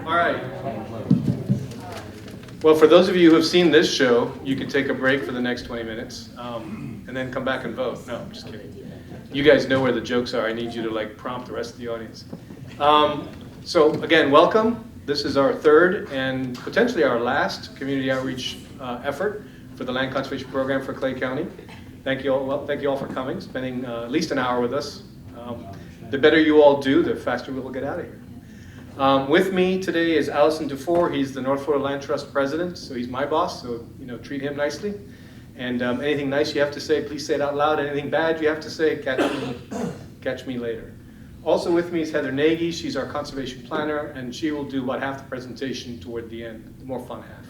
All right. Well, for those of you who have seen this show, you can take a break for the next 20 minutes and then come back and vote. No, I'm just kidding. You guys know where the jokes are. I need you to prompt the rest of the audience. So again, welcome. This is our third and potentially our last community outreach effort for the Land Conservation Program for Clay County. Thank you all. Well, thank you all for coming, spending at least an hour with us. The better you all do, the faster we will get out of here. With me today is Allison Dufour. He's the North Florida Land Trust president, so he's my boss. So treat him nicely. And anything nice you have to say, please say it out loud. Anything bad you have to say, catch me later. Also with me is Heather Nagy. She's our conservation planner, and she will do about half the presentation toward the end, the more fun half.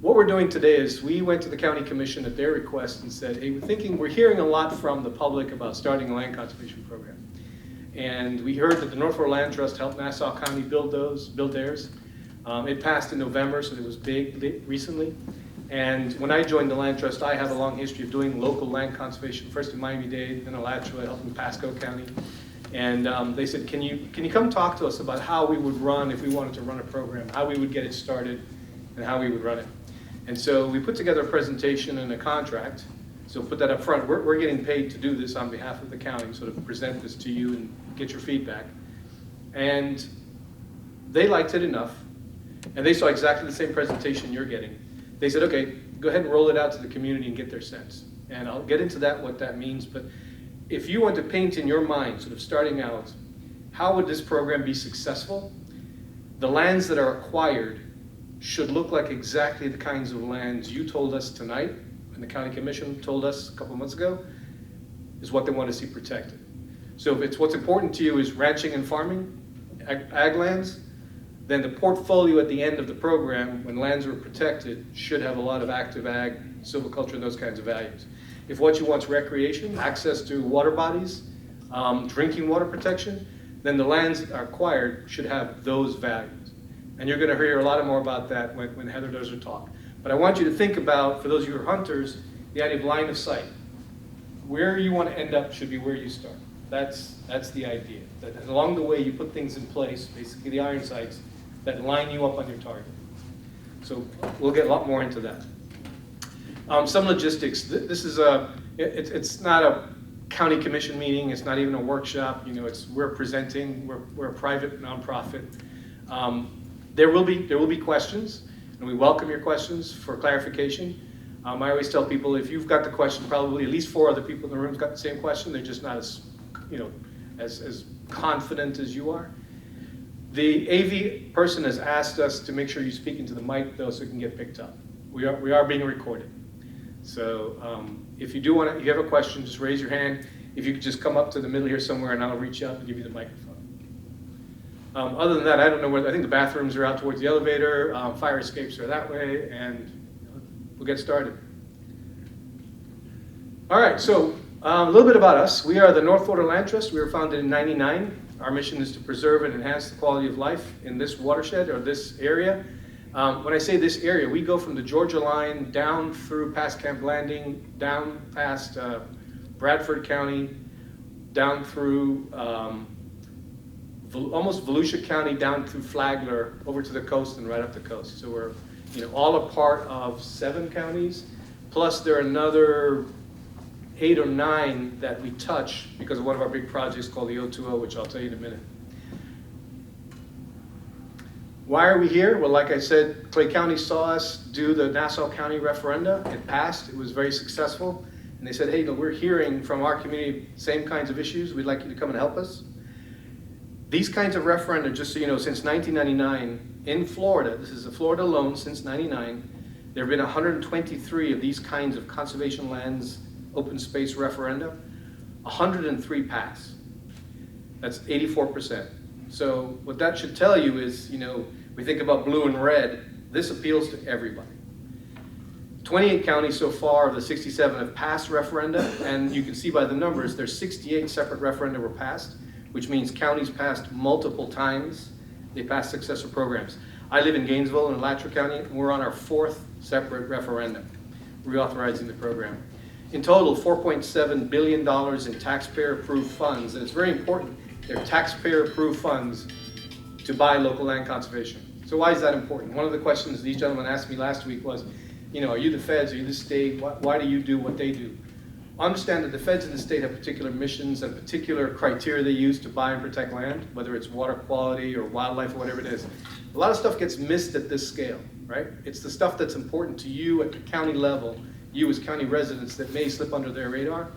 What we're doing today is we went to the county commission at their request and said, hey, we're hearing a lot from the public about starting a land conservation program. And we heard that the North Florida Land Trust helped Nassau County build theirs. It passed in November, so it was big recently. And when I joined the Land Trust, I have a long history of doing local land conservation, first in Miami-Dade, then Alachua, helping Pasco County. And they said, can you come talk to us about how we would run, if we wanted to run a program, how we would get it started, and how we would run it. And so we put together a presentation and a contract. So put that up front. We're getting paid to do this on behalf of the county, sort of present this to you and get your feedback. And they liked it enough, and they saw exactly the same presentation you're getting. They said, okay, go ahead and roll it out to the community and get their sense. And I'll get into that, what that means, but if you want to paint in your mind, sort of starting out, how would this program be successful? The lands that are acquired should look like exactly the kinds of lands you told us tonight, and the county commission told us a couple months ago, is what they want to see protected. So if it's what's important to you is ranching and farming, ag lands, then the portfolio at the end of the program, when lands are protected, should have a lot of active ag, silviculture, and those kinds of values. If what you want is recreation, access to water bodies, drinking water protection, then the lands that are acquired should have those values. And you're going to hear a lot more about that when Heather does her talk. But I want you to think about, for those of you who are hunters, the idea of line of sight. Where you want to end up should be where you start. That's the idea. That along the way you put things in place, basically the iron sights, that line you up on your target. So we'll get a lot more into that. Some logistics. This is it's not a county commission meeting. It's not even a workshop. We're presenting. We're a private nonprofit. There will be questions, and we welcome your questions for clarification. I always tell people, if you've got the question, probably at least 4 other people in the room's got the same question. They're just not as confident as you are. The AV person has asked us to make sure you speak into the mic, though, so it can get picked up. We are being recorded. So if you have a question, just raise your hand. If you could just come up to the middle here somewhere, and I'll reach out and give you the microphone. Other than that, I don't know where. I think the bathrooms are out towards the elevator. Fire escapes are that way, and we'll get started. All right, so a little bit about us. We are the North Florida Land Trust. We were founded in '99. Our mission is to preserve and enhance the quality of life in this watershed or this area. When I say this area, we go from the Georgia line down through past Camp Landing, down past Bradford County, down through almost Volusia County, down through Flagler, over to the coast and right up the coast. So we're all a part of 7 counties, plus there are another 8 or 9 that we touch because of one of our big projects called the O2O, which I'll tell you in a minute. Why are we here? Well, like I said, Clay County saw us do the Nassau County referenda. It passed. It was very successful. And they said, hey, we're hearing from our community same kinds of issues. We'd like you to come and help us. These kinds of referenda, just so you know, since 1999 in Florida, this is Florida alone since '99, there have been 123 of these kinds of conservation lands, open space referenda. 103 pass. That's 84%. So what that should tell you is, we think about blue and red, this appeals to everybody. 28 counties so far of the 67 have passed referenda, and you can see by the numbers, there's 68 separate referenda were passed, which means counties passed multiple times. They passed successor programs. I live in Gainesville in Alachua County, and we're on our 4th separate referendum, reauthorizing the program. In total, $4.7 billion in taxpayer-approved funds, and it's very important, they're taxpayer-approved funds to buy local land conservation. So why is that important? One of the questions these gentlemen asked me last week was, are you the feds, are you the state, why do you do what they do? Understand that the feds in the state have particular missions and particular criteria they use to buy and protect land, whether it's water quality or wildlife or whatever it is. A lot of stuff gets missed at this scale, right? It's the stuff that's important to you at the county level, you as county residents, that may slip under their radar.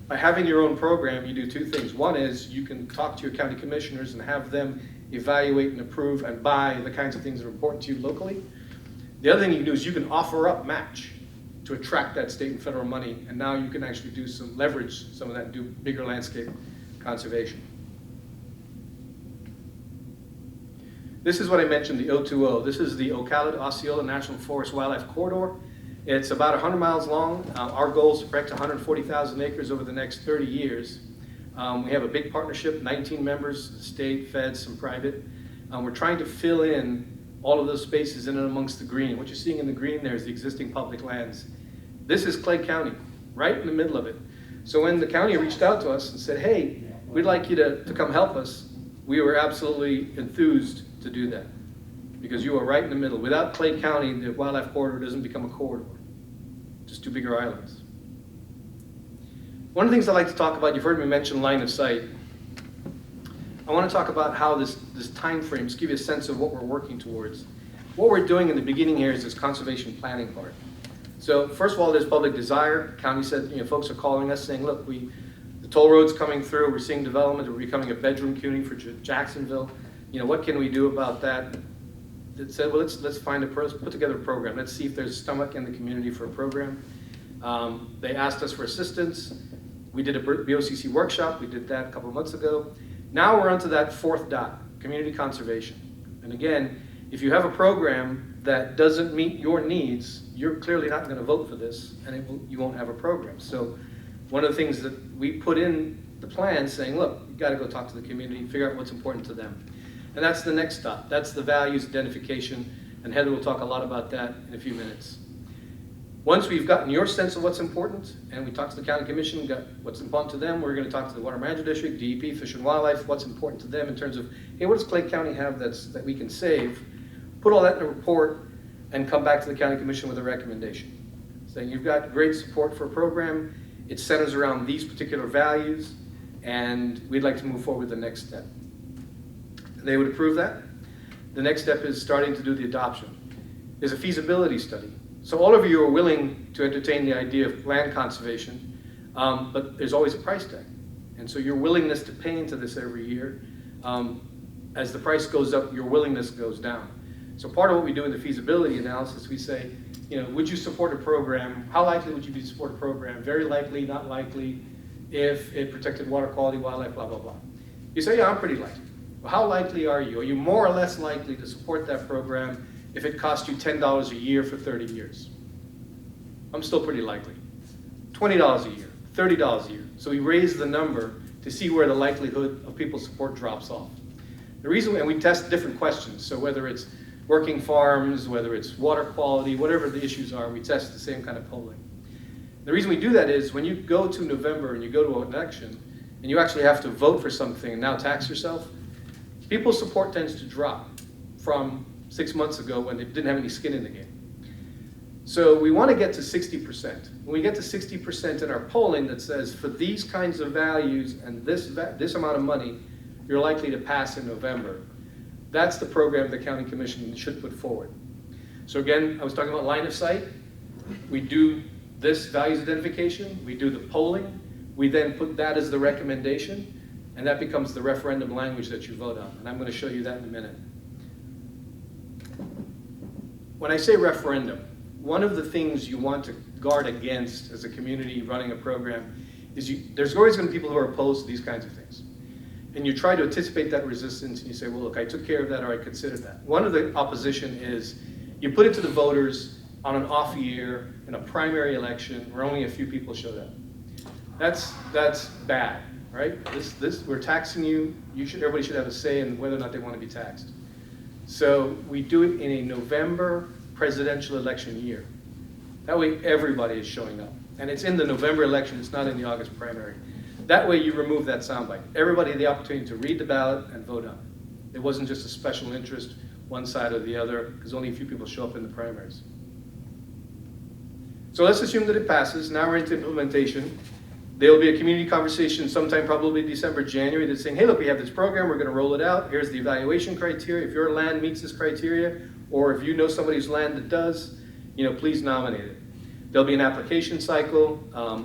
By having your own program, you do two things. One is you can talk to your county commissioners and have them evaluate and approve and buy the kinds of things that are important to you locally. The other thing you can do is you can offer up match to attract that state and federal money, and now you can actually do some leverage some of that and do bigger landscape conservation. This is what I mentioned, the O2O. This is the Ocala-Osceola National Forest Wildlife Corridor. It's about 100 miles long. Our goal is to protect 140,000 acres over the next 30 years. We have a big partnership, 19 members, state, feds, some private. We're trying to fill in all of those spaces in and amongst the green. What you're seeing in the green there is the existing public lands. This is Clay County, right in the middle of it. So when the county reached out to us and said, hey, we'd like you to come help us, we were absolutely enthused to do that, because you are right in the middle. Without Clay County, the wildlife corridor doesn't become a corridor, just two bigger islands. One of the things I like to talk about, you've heard me mention line of sight. I want to talk about how this time frame, just give you a sense of what we're working towards. What we're doing in the beginning here is this conservation planning part. So first of all, there's public desire. County said, folks are calling us saying, look, the toll road's coming through, we're seeing development, we're becoming a bedroom community for Jacksonville. What can we do about that? That said, well, let's put together a program. Let's see if there's stomach in the community for a program. They asked us for assistance. We did a BOCC workshop. We did that a couple of months ago. Now we're onto that fourth dot, community conservation. And again, if you have a program that doesn't meet your needs, you're clearly not going to vote for this, and you won't have a program. So one of the things that we put in the plan saying, look, you've got to go talk to the community, figure out what's important to them. And that's the next stop. That's the values identification, and Heather will talk a lot about that in a few minutes. Once we've gotten your sense of what's important, and we talk to the county commission, got what's important to them, we're going to talk to the Water Management District, DEP, Fish and Wildlife, what's important to them in terms of, hey, what does Clay County have that we can save? Put all that in a report and come back to the county commission with a recommendation. Saying you've got great support for a program, it centers around these particular values, and we'd like to move forward with the next step. They would approve that. The next step is starting to do the adoption. There's a feasibility study. So all of you are willing to entertain the idea of land conservation, but there's always a price tag. And so your willingness to pay into this every year, as the price goes up, your willingness goes down. So part of what we do in the feasibility analysis, we say, would you support a program? How likely would you be to support a program? Very likely, not likely, if it protected water quality, wildlife, blah, blah, blah. You say, yeah, I'm pretty likely. Well, how likely are you? Are you more or less likely to support that program if it costs you $10 a year for 30 years? I'm still pretty likely. $20 a year, $30 a year. So we raise the number to see where the likelihood of people's support drops off. The reason, and we test different questions, so whether it's working farms, whether it's water quality, whatever the issues are, we test the same kind of polling. The reason we do that is when you go to November and you go to an election and you actually have to vote for something and now tax yourself, people's support tends to drop from 6 months ago when they didn't have any skin in the game. So we want to get to 60%. When we get to 60% in our polling that says for these kinds of values and this amount of money, you're likely to pass in November. That's the program the county commission should put forward. So again, I was talking about line of sight. We do this values identification, we do the polling, we then put that as the recommendation, and that becomes the referendum language that you vote on. And I'm going to show you that in a minute. When I say referendum, one of the things you want to guard against as a community running a program is there's always going to be people who are opposed to these kinds of things. And you try to anticipate that resistance and you say, well, look, I took care of that or I considered that. One of the opposition is you put it to the voters on an off year in a primary election where only a few people showed up. That's bad, right? We're taxing you. Everybody should have a say in whether or not they want to be taxed. So we do it in a November presidential election year. That way everybody is showing up. And it's in the November election, it's not in the August primary. That way you remove that soundbite. Everybody had the opportunity to read the ballot and vote on it. It wasn't just a special interest, one side or the other, because only a few people show up in the primaries. So let's assume that it passes. Now we're into implementation. There will be a community conversation sometime probably December, January that's saying, hey, look, we have this program, we're going to roll it out. Here's the evaluation criteria. If your land meets this criteria, or if you know somebody's land that does, please nominate it. There'll be an application cycle.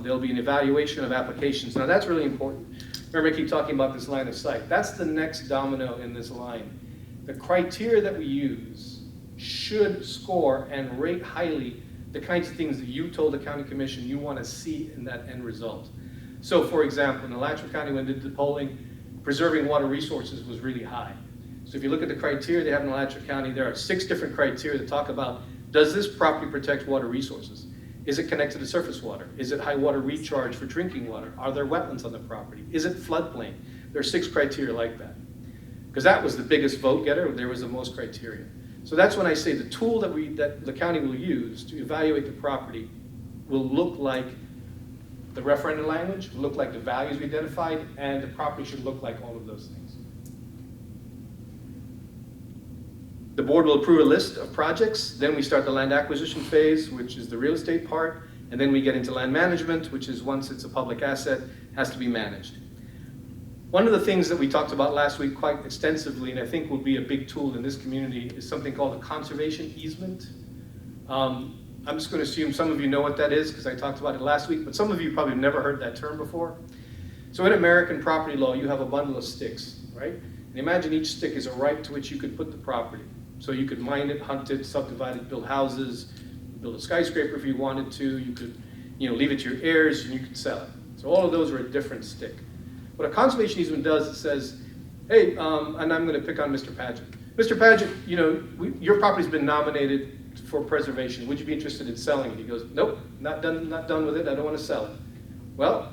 There'll be an evaluation of applications. Now that's really important. Remember, I keep talking about this line of sight. That's the next domino in this line. The criteria that we use should score and rate highly the kinds of things that you told the county commission you want to see in that end result. So for example, in Alachua County, when they did the polling, preserving water resources was really high. So if you look at the criteria they have in Alachua County, there are 6 different criteria that talk about, does this property protect water resources? Is it connected to surface water? Is it high water recharge for drinking water? Are there wetlands on the property? Is it floodplain? There are 6 criteria like that. Because that was the biggest vote getter, there was the most criteria. So that's when I say the tool that the county will use to evaluate the property will look like the referendum language, will look like the values we identified, and the property should look like all of those things. The board will approve a list of projects. Then we start the land acquisition phase, which is the real estate part. And then we get into land management, which is once it's a public asset, has to be managed. One of the things that we talked about last week quite extensively, and I think will be a big tool in this community, is something called a conservation easement. I'm just going to assume some of you know what that is because I talked about it last week, but some of you probably have never heard that term before. So in American property law, you have a bundle of sticks, right? And imagine each stick is a right to which you could put the property. So you could mine it, hunt it, subdivide it, build houses, build a skyscraper if you wanted to. You could, leave it to your heirs, and you could sell it. So all of those are a different stick. What a conservation easement does, it says, hey, and I'm going to pick on Mr. Padgett. Mr. Padgett, your property's been nominated for preservation. Would you be interested in selling it? He goes, nope, not done with it. I don't want to sell it. Well,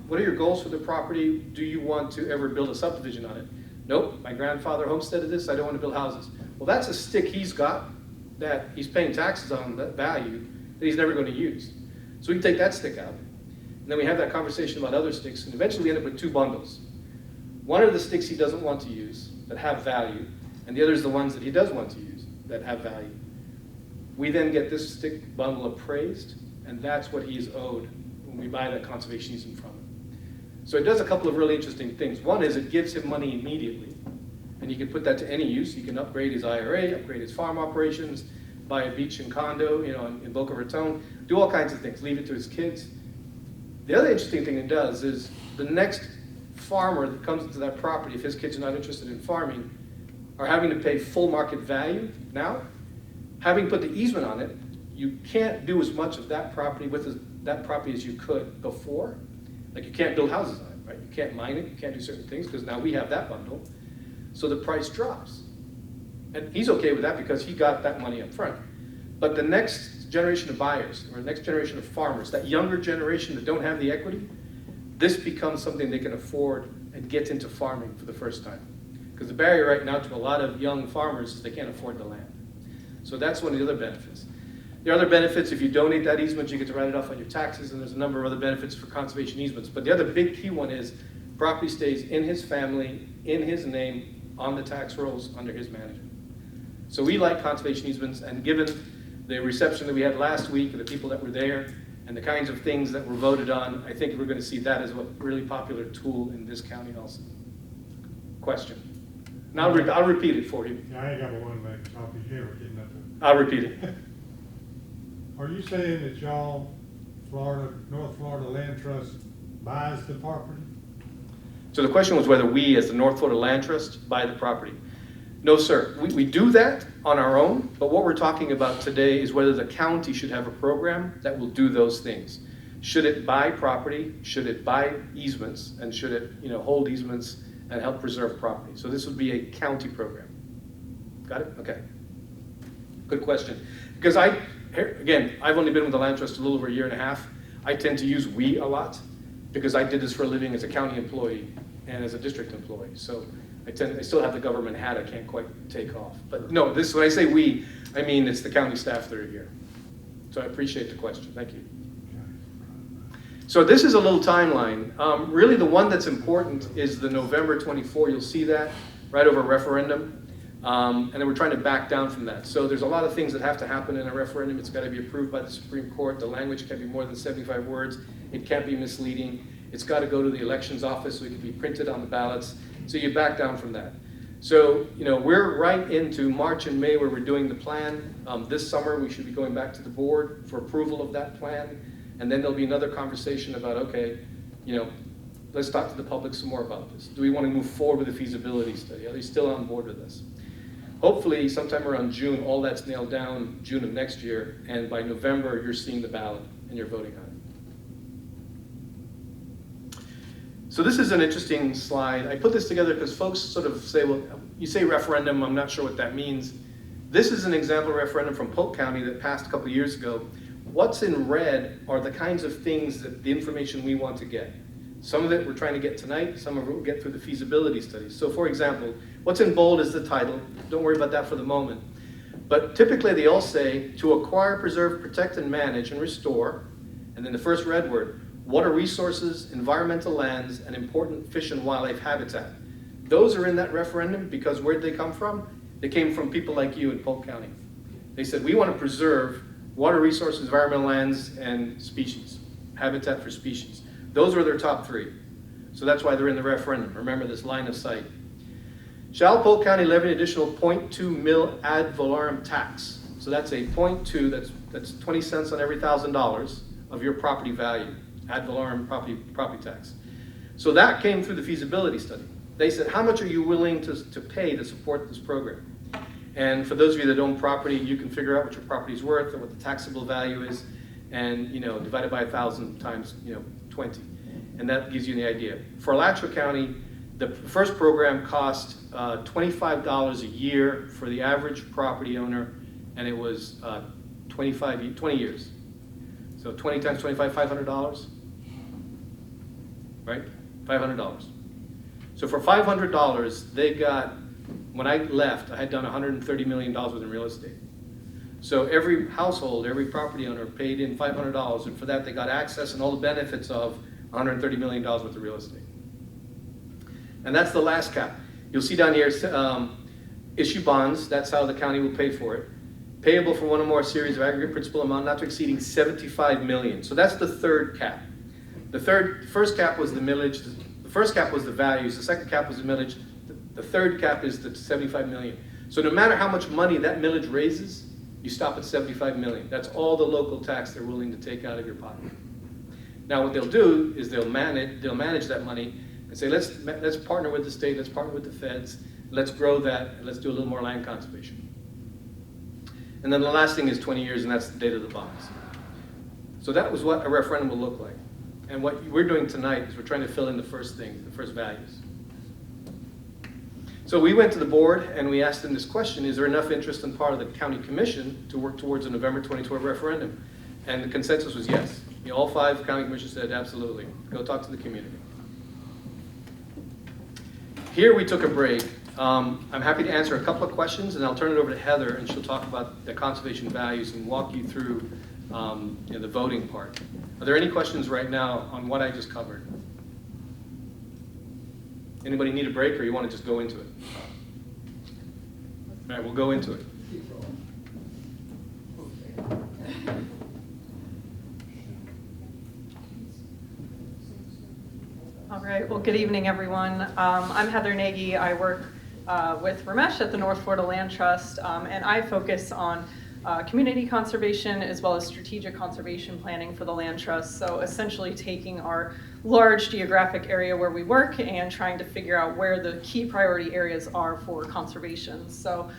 what are your goals for the property? Do you want to ever build a subdivision on it? Nope, my grandfather homesteaded this. I don't want to build houses. Well, that's a stick he's got that he's paying taxes on, that value, that he's never going to use. So we can take that stick out. And then we have that conversation about other sticks, and eventually we end up with 2 bundles. One are the sticks he doesn't want to use that have value, and the other is the ones that he does want to use that have value. We then get this stick bundle appraised, and that's what he's owed when we buy that conservation easement from him. So it does a couple of really interesting things. One is it gives him money immediately, and you can put that to any use. He can upgrade his IRA, upgrade his farm operations, buy a beach and condo, in Boca Raton, do all kinds of things, leave it to his kids. The other interesting thing it does is the next farmer that comes into that property, if his kids are not interested in farming, are having to pay full market value now. Having put the easement on it, you can't do as much of that property as you could before. Like you can't build houses on it, right? You can't mine it, you can't do certain things because now we have that bundle. So the price drops. And he's okay with that because he got that money up front. But the next generation of buyers or the next generation of farmers, that younger generation that don't have the equity, this becomes something they can afford and get into farming for the first time. Because the barrier right now to a lot of young farmers is they can't afford the land. So that's one of the other benefits. The other benefits, if you donate that easement, you get to write it off on your taxes, and there's a number of other benefits for conservation easements. But the other big key one is property stays in his family, in his name, on the tax rolls, under his management. So we like conservation easements, and given the reception that we had last week, and the people that were there, and the kinds of things that were voted on, I think we're going to see that as a really popular tool in this county also. Question? Now I'll repeat it for you. Yeah, I ain't got one back copy here. We're getting up to. I'll repeat it. Are you saying that y'all, North Florida Land Trust, buys the property? So the question was whether we, as the North Florida Land Trust, buy the property. No, sir. We do that on our own, but what we're talking about today is whether the county should have a program that will do those things. Should it buy property? Should it buy easements? And should it, hold easements and help preserve property? So this would be a county program. Got it? Okay. Good question. Because I've only been with the Land Trust a little over a year and a half. I tend to use we a lot because I did this for a living as a county employee and as a district employee. So I still have the government hat I can't quite take off. But no, when I say we, I mean it's the county staff that are here. So I appreciate the question. Thank you. So this is a little timeline. Really the one that's important is the November 24, you'll see that, right over a referendum. And then we're trying to back down from that. So there's a lot of things that have to happen in a referendum. It's got to be approved by the Supreme Court. The language can't be more than 75 words. It can't be misleading. It's got to go to the elections office so it can be printed on the ballots. So you back down from that. So, we're right into March and May where we're doing the plan. This summer, we should be going back to the board for approval of that plan. And then there'll be another conversation about, okay, let's talk to the public some more about this. Do we want to move forward with a feasibility study? Are they still on board with this? Hopefully, sometime around June, all that's nailed down, June of next year, and by November, you're seeing the ballot and you're voting on it. So this is an interesting slide. I put this together because folks sort of say, well, you say referendum, I'm not sure what that means. This is an example referendum from Polk County that passed a couple of years ago. What's in red are the kinds of things that the information we want to get. Some of it we're trying to get tonight, some of it we'll get through the feasibility studies. So for example, what's in bold is the title. Don't worry about that for the moment. But typically they all say, to acquire, preserve, protect, and manage, and restore, and then the first red word, water resources, environmental lands, and important fish and wildlife habitat. Those are in that referendum because where'd they come from? They came from people like you in Polk County. They said, we want to preserve water resources, environmental lands, and species, habitat for species. Those were their top three. So that's why they're in the referendum. Remember this line of sight. Shall Polk County levy an additional 0.2 mil ad valorem tax? So that's a 0.2, that's 20 cents on every $1,000 of your property value. Ad valorem property tax. So that came through the feasibility study. They said, how much are you willing to pay to support this program? And for those of you that own property, you can figure out what your property is worth and what the taxable value is, and divide it by 1,000 times 20, and that gives you the idea. For Alachua County, the first program cost $25 a year for the average property owner, and it was 20 years. So 20 times 25, $500, right? $500. So for $500, they got, when I left, I had done $130 million within real estate. So every household, every property owner paid in $500, and for that they got access and all the benefits of $130 million worth of real estate. And that's the last cap. You'll see down here, issue bonds, that's how the county will pay for it. Payable for one or more series of aggregate principal amount not to exceeding $75 million. So that's the third cap. The first cap was the millage, the first cap was the values, the second cap was the millage, the third cap is the $75 million. So no matter how much money that millage raises, you stop at $75 million. That's all the local tax they're willing to take out of your pocket. Now what they'll do is they'll manage that money and say, let's partner with the state, let's partner with the feds, let's grow that, and let's do a little more land conservation. And then the last thing is 20 years, and that's the date of the bonds. So that was what a referendum will look like. And what we're doing tonight is we're trying to fill in the first things, the first values. So we went to the board and we asked them this question, is there enough interest on part of the county commission to work towards a November 2012 referendum? And the consensus was yes. All 5 county commissioners said absolutely. Go talk to the community. Here we took a break. I'm happy to answer a couple of questions, and I'll turn it over to Heather, and she'll talk about the conservation values and walk you through the voting part. Are there any questions right now on what I just covered? Anybody need a break, or you want to just go into it? All right, we'll go into it. All right, well, good evening, everyone. I'm Heather Nagy. I work with Ramesh at the North Florida Land Trust, and I focus on community conservation as well as strategic conservation planning for the Land Trust. So essentially taking our large geographic area where we work and trying to figure out where the key priority areas are for conservation. So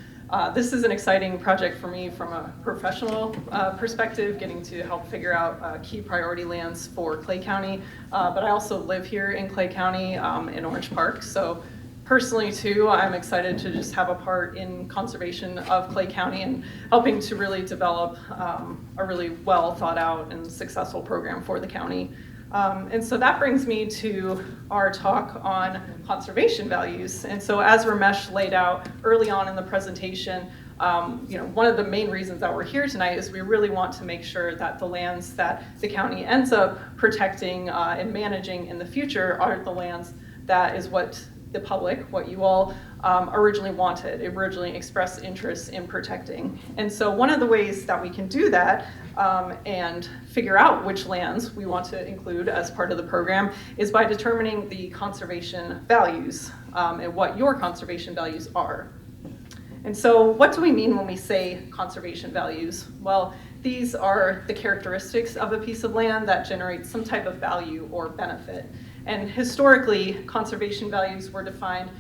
this is an exciting project for me from a professional perspective, getting to help figure out key priority lands for Clay County. But I also live here in Clay County in Orange Park. So personally too, I'm excited to just have a part in conservation of Clay County and helping to really develop a really well thought out and successful program for the county. And so that brings me to our talk on conservation values. And so as Ramesh laid out early on in the presentation, one of the main reasons that we're here tonight is we really want to make sure that the lands that the county ends up protecting and managing in the future are the lands that is what the public, what you all originally wanted, originally expressed interest in protecting. And so one of the ways that we can do that and figure out which lands we want to include as part of the program is by determining the conservation values and what your conservation values are. And so what do we mean when we say conservation values? Well, these are the characteristics of a piece of land that generates some type of value or benefit. And historically, conservation values were defined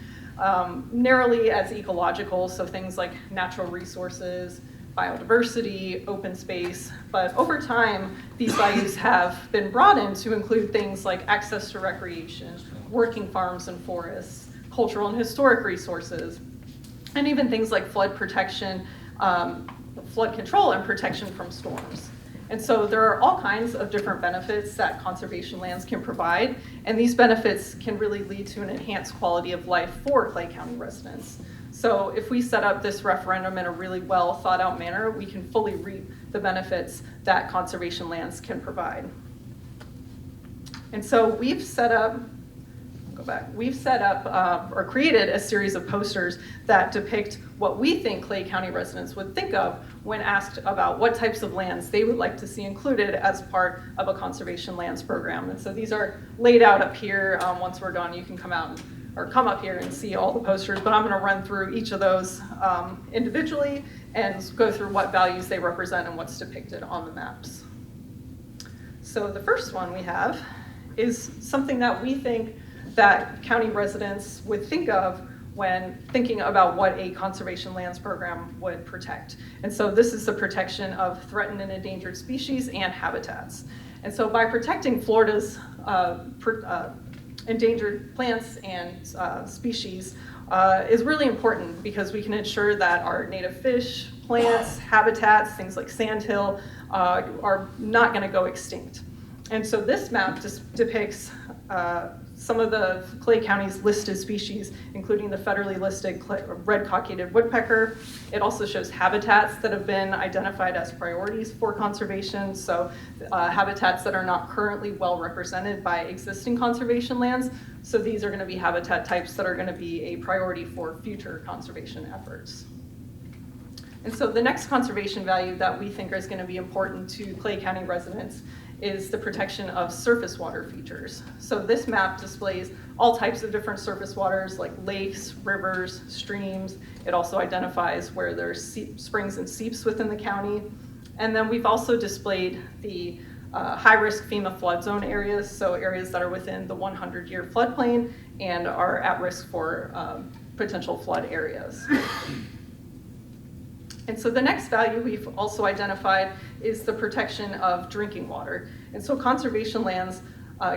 narrowly as ecological, so things like natural resources, biodiversity, open space. But over time, these values have been broadened to include things like access to recreation, working farms and forests, cultural and historic resources, and even things like flood protection, flood control and protection from storms. And so there are all kinds of different benefits that conservation lands can provide, and these benefits can really lead to an enhanced quality of life for Clay County residents. So if we set up this referendum in a really well thought out manner, we can fully reap the benefits that conservation lands can provide. And so we've set up or created a series of posters that depict what we think Clay County residents would think of when asked about what types of lands they would like to see included as part of a conservation lands program. And so these are laid out up here. Once we're done, you can come up here and see all the posters, but I'm going to run through each of those individually and go through what values they represent and what's depicted on the maps. So the first one we have is something that we think that county residents would think of when thinking about what a conservation lands program would protect. And so this is the protection of threatened and endangered species and habitats. And so by protecting Florida's endangered plants and species is really important because we can ensure that our native fish, plants, habitats, things like sandhill, are not going to go extinct. And so this map just depicts some of the Clay County's listed species, including the federally listed red cockaded woodpecker. It also shows habitats that have been identified as priorities for conservation, so habitats that are not currently well represented by existing conservation lands. So these are going to be habitat types that are going to be a priority for future conservation efforts. And so the next conservation value that we think is going to be important to Clay County residents is the protection of surface water features. So this map displays all types of different surface waters like lakes, rivers, streams. It also identifies where there's springs and seeps within the county. And then we've also displayed the high-risk FEMA flood zone areas, so areas that are within the 100-year floodplain and are at risk for potential flood areas. And so the next value we've also identified is the protection of drinking water. And so conservation lands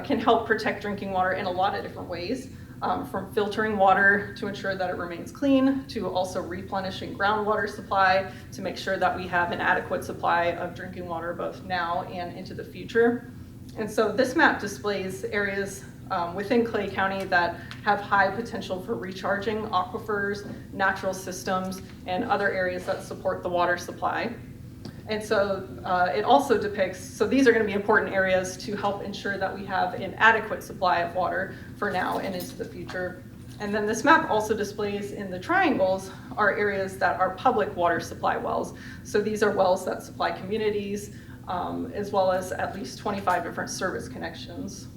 can help protect drinking water in a lot of different ways, from filtering water to ensure that it remains clean, to also replenishing groundwater supply to make sure that we have an adequate supply of drinking water both now and into the future. And so this map displays areas within Clay County that have high potential for recharging aquifers, natural systems, and other areas that support the water supply. And so it also depicts, so these are going to be important areas to help ensure that we have an adequate supply of water for now and into the future. And then this map also displays in the triangles are areas that are public water supply wells. So these are wells that supply communities, as well as at least 25 different service connections.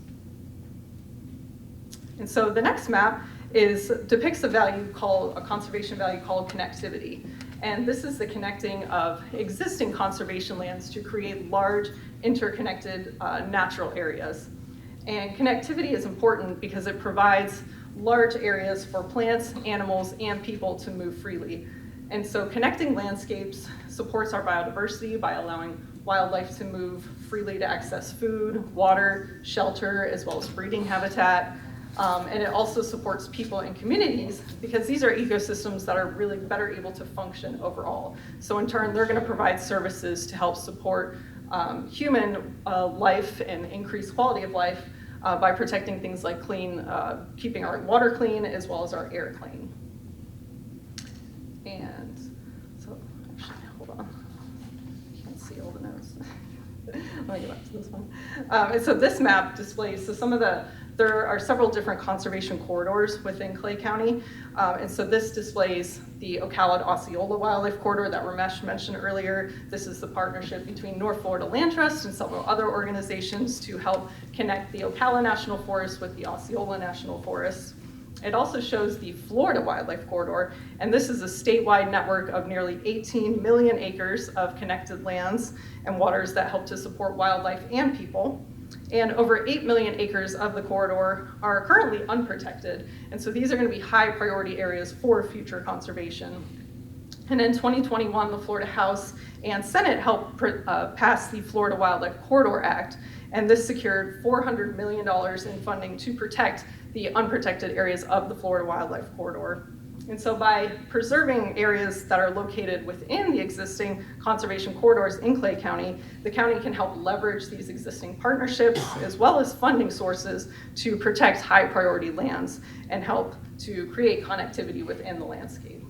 And so the next map depicts a conservation value called connectivity. And this is the connecting of existing conservation lands to create large interconnected natural areas. And connectivity is important because it provides large areas for plants, animals, and people to move freely. And so connecting landscapes supports our biodiversity by allowing wildlife to move freely to access food, water, shelter, as well as breeding habitat. And it also supports people and communities because these are ecosystems that are really better able to function overall. So in turn, they're going to provide services to help support human life and increase quality of life by protecting things like keeping our water clean as well as our air clean. And so, actually, hold on. I can't see all the notes. Let me go back to this one. And so this map displays some of the there are several different conservation corridors within Clay County. And so this displays the Ocala-Osceola Wildlife Corridor that Ramesh mentioned earlier. This is the partnership between North Florida Land Trust and several other organizations to help connect the Ocala National Forest with the Osceola National Forest. It also shows the Florida Wildlife Corridor, and this is a statewide network of nearly 18 million acres of connected lands and waters that help to support wildlife and people. And over 8 million acres of the corridor are currently unprotected, and so these are going to be high priority areas for future conservation. And in 2021, the Florida House and Senate helped pass the Florida Wildlife Corridor Act, and this secured $400 million in funding to protect the unprotected areas of the Florida Wildlife Corridor. And so by preserving areas that are located within the existing conservation corridors in Clay County, the county can help leverage these existing partnerships as well as funding sources to protect high priority lands and help to create connectivity within the landscape.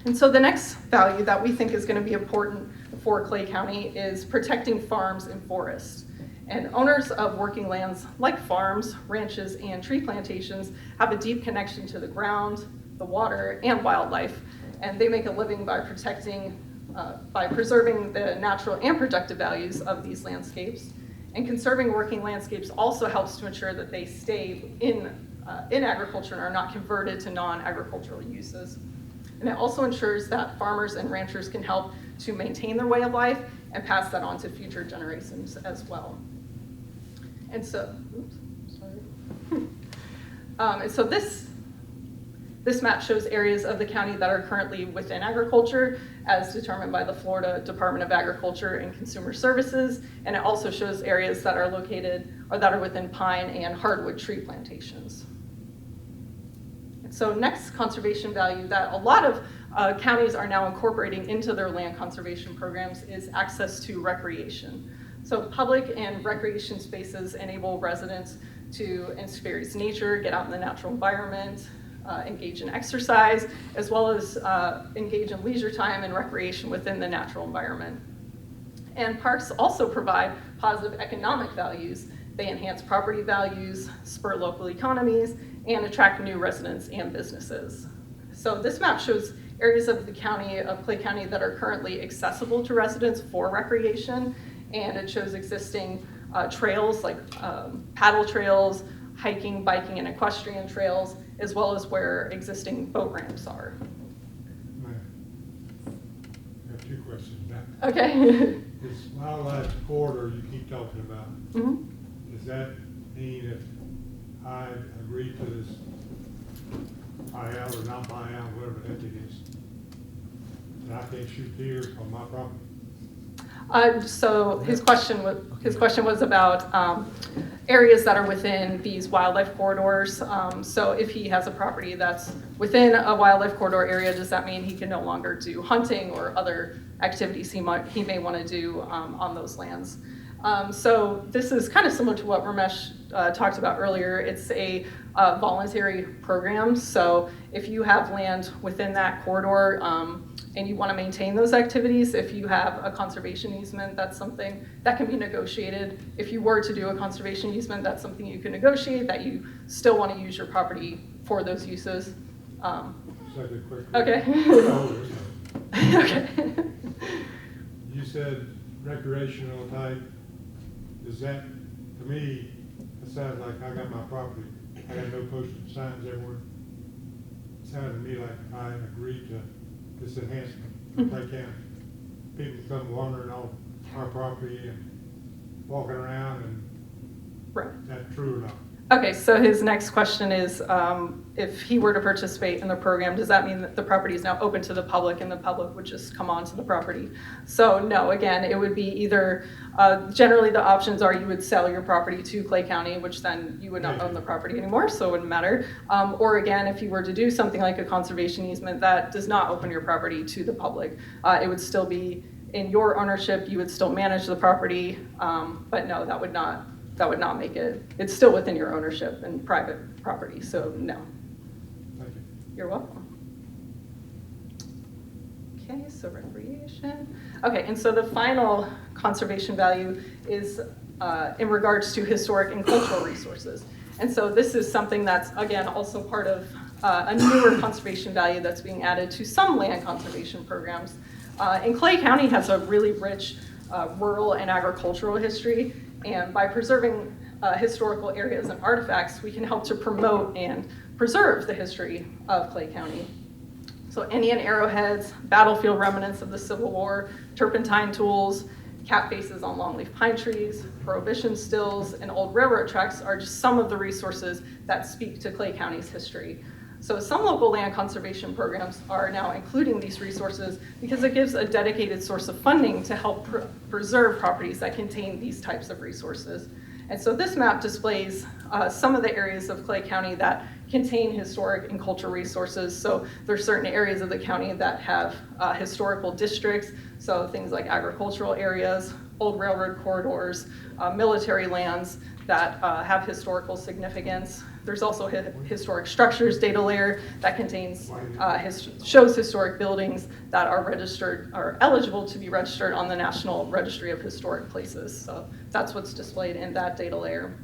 And so the next value that we think is going to be important for Clay County is protecting farms and forests. And owners of working lands like farms, ranches, and tree plantations have a deep connection to the ground, the water, and wildlife. And they make a living by by preserving the natural and productive values of these landscapes. And conserving working landscapes also helps to ensure that they stay in agriculture and are not converted to non-agricultural uses. And it also ensures that farmers and ranchers can help to maintain their way of life and pass that on to future generations as well. And so, and so this map shows areas of the county that are currently within agriculture as determined by the Florida Department of Agriculture and Consumer Services. And it also shows areas that are located or that are within pine and hardwood tree plantations. And so next conservation value that a lot of counties are now incorporating into their land conservation programs is access to recreation. So public and recreation spaces enable residents to experience nature, get out in the natural environment, engage in exercise, as well as engage in leisure time and recreation within the natural environment. And parks also provide positive economic values. They enhance property values, spur local economies, and attract new residents and businesses. So this map shows areas of the county, of Clay County, that are currently accessible to residents for recreation. And it shows existing trails like paddle trails, hiking, biking, and equestrian trails, as well as where existing boat ramps are. I have 2 questions now. Okay. This wildlife corridor you keep talking about, does that mean if I agree to this buyout or not buyout, whatever that it is, that I can't shoot deer on my property? So his question was about areas that are within these wildlife corridors. So if he has a property that's within a wildlife corridor area, does that mean he can no longer do hunting or other activities he may want to do on those lands? So this is kind of similar to what Ramesh talked about earlier. It's a voluntary program. So if you have land within that corridor, and you want to maintain those activities, if you have a conservation easement, that's something that can be negotiated. If you were to do a conservation easement, that's something you can negotiate, that you still want to use your property for those uses. Second quick. Okay. Okay. You said recreational type. Is that, to me, it sounds like I got my property, I got no posted signs everywhere. It sounded to me like I agreed to this enhancement in Clay County. People come wandering on our property and walking around, and Right. is that true or not? Okay, so his next question is, if he were to participate in the program, does that mean that the property is now open to the public and the public would just come onto the property? So no, again, it would be either, generally the options are you would sell your property to Clay County, which then you would not own the property anymore, so it wouldn't matter. Or again, if you were to do something like a conservation easement that does not open your property to the public, it would still be in your ownership, you would still manage the property, but no, that would not make it, it's still within your ownership and private property, so no. Thank you. You're welcome. Okay, so recreation. Okay, and so the final conservation value is in regards to historic and cultural resources. And so this is something that's, again, also part of a newer conservation value that's being added to some land conservation programs. And Clay County has a really rich rural and agricultural history, and by preserving historical areas and artifacts, we can help to promote and preserve the history of Clay County. So Indian arrowheads, battlefield remnants of the Civil War, turpentine tools, cap faces on longleaf pine trees, prohibition stills, and old railroad tracks are just some of the resources that speak to Clay County's history. So some local land conservation programs are now including these resources because it gives a dedicated source of funding to help preserve properties that contain these types of resources. And so this map displays some of the areas of Clay County that contain historic and cultural resources. So there's certain areas of the county that have historical districts, so things like agricultural areas, old railroad corridors, military lands that have historical significance. There's also historic structures data layer that contains, shows historic buildings that are registered, are eligible to be registered on the National Registry of Historic Places. So that's what's displayed in that data layer.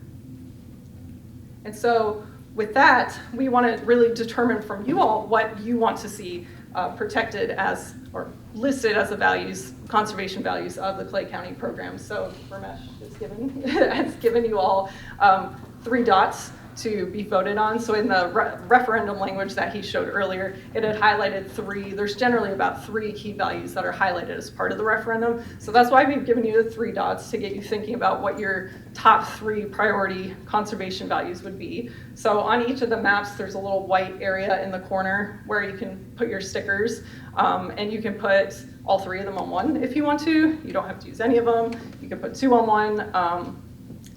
And so with that, we want to really determine from you all what you want to see protected as, or listed as the values, conservation values of the Clay County program. So Ramesh has given you all 3 dots to be voted on. So in the referendum language that he showed earlier, it had highlighted 3. There's generally about 3 key values that are highlighted as part of the referendum. So that's why we've given you the 3 dots to get you thinking about what your top 3 priority conservation values would be. So on each of the maps, there's a little white area in the corner where you can put your stickers, and you can put all 3 of them on one if you want to. You don't have to use any of them. You can put 2 on one.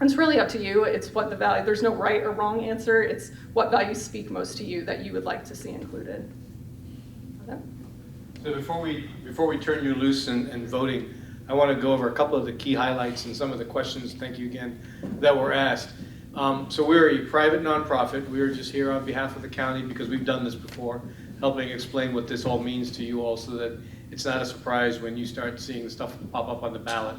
It's really up to you. It's what the value, there's no right or wrong answer. It's what values speak most to you that you would like to see included. Okay. So before we turn you loose and voting, I want to go over a couple of the key highlights and some of the questions, thank you again, that were asked. So we're a private nonprofit. We're just here on behalf of the county because we've done this before, helping explain what this all means to you all so that it's not a surprise when you start seeing the stuff pop up on the ballot.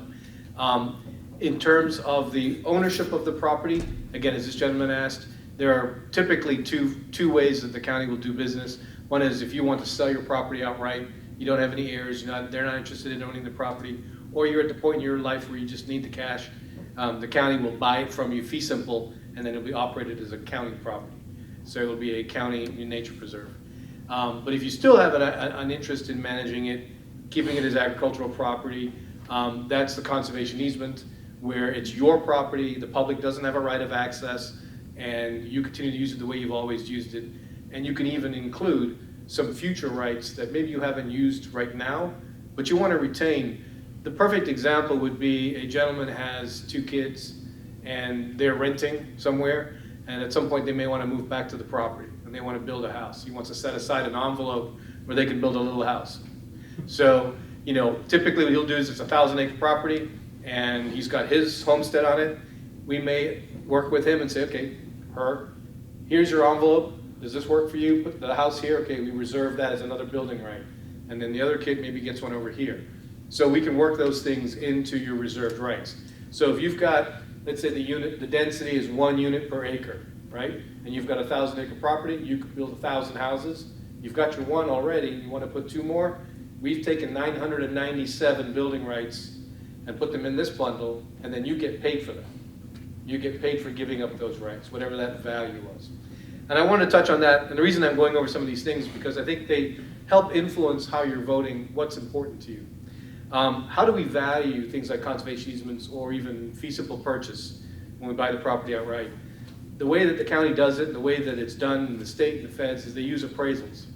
In terms of the ownership of the property, again, as this gentleman asked, there are typically two ways that the county will do business. One is if you want to sell your property outright, you don't have any heirs, they're not interested in owning the property, or you're at the point in your life where you just need the cash, the county will buy it from you fee simple, and then it'll be operated as a county property. So it'll be a county nature preserve. But if you still have an interest in managing it, keeping it as agricultural property, that's the conservation easement, where it's your property, the public doesn't have a right of access, and you continue to use it the way you've always used it. And you can even include some future rights that maybe you haven't used right now, but you want to retain. The perfect example would be a gentleman has 2 kids, and they're renting somewhere, and at some point they may want to move back to the property, and they want to build a house. He wants to set aside an envelope where they can build a little house. So, typically what he'll do is it's a 1,000-acre property, and he's got his homestead on it. We may work with him and say, okay, here's your envelope. Does this work for you? Put the house here. Okay, we reserve that as another building right. And then the other kid maybe gets one over here. So we can work those things into your reserved rights. So if you've got, let's say the density is 1 unit per acre, right? And you've got a 1,000-acre property, you could build 1,000 houses. You've got your 1 already, you want to put 2 more. We've taken 997 building rights and put them in this bundle, and then you get paid for them. You get paid for giving up those rights, whatever that value was. And I want to touch on that, and the reason I'm going over some of these things is because I think they help influence how you're voting, what's important to you. How do we value things like conservation easements or even fee simple purchase when we buy the property outright? The way that the county does it, and the way that it's done in the state and the feds, is they use appraisals.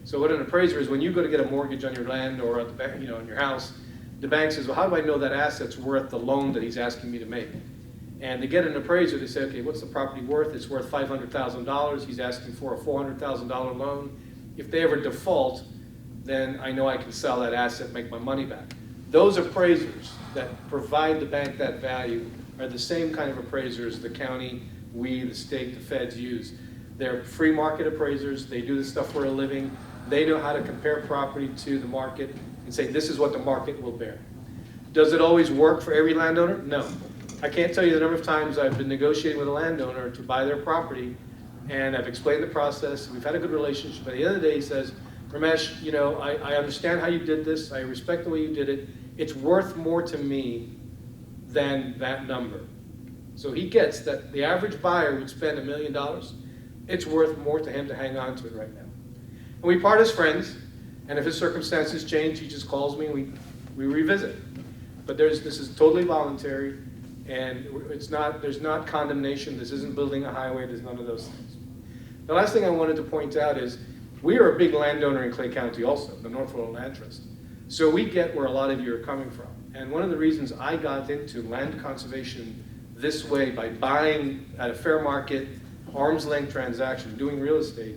So what an appraiser is, when you go to get a mortgage on your land or at the bank, on your house, the bank says, well, how do I know that asset's worth the loan that he's asking me to make? And they get an appraiser, they say, okay, what's the property worth? It's worth $500,000. He's asking for a $400,000 loan. If they ever default, then I know I can sell that asset, make my money back. Those appraisers that provide the bank that value are the same kind of appraisers the county, we, the state, the feds use. They're free market appraisers. They do this stuff for a living. They know how to compare property to the market and say, this is what the market will bear. Does it always work for every landowner? No. I can't tell you the number of times I've been negotiating with a landowner to buy their property, and I've explained the process, we've had a good relationship. At the end of the day, he says, Ramesh, you know, I understand how you did this, I respect the way you did it, it's worth more to me than that number. So he gets that the average buyer would spend $1 million, it's worth more to him to hang on to it right now. And we part as friends, and if his circumstances change, he just calls me and we revisit. But this is totally voluntary, and there's not condemnation, this isn't building a highway, there's none of those things. The last thing I wanted to point out is, we are a big landowner in Clay County also, the North Florida Land Trust. So we get where a lot of you are coming from. And one of the reasons I got into land conservation this way, by buying at a fair market, arm's length transaction, doing real estate,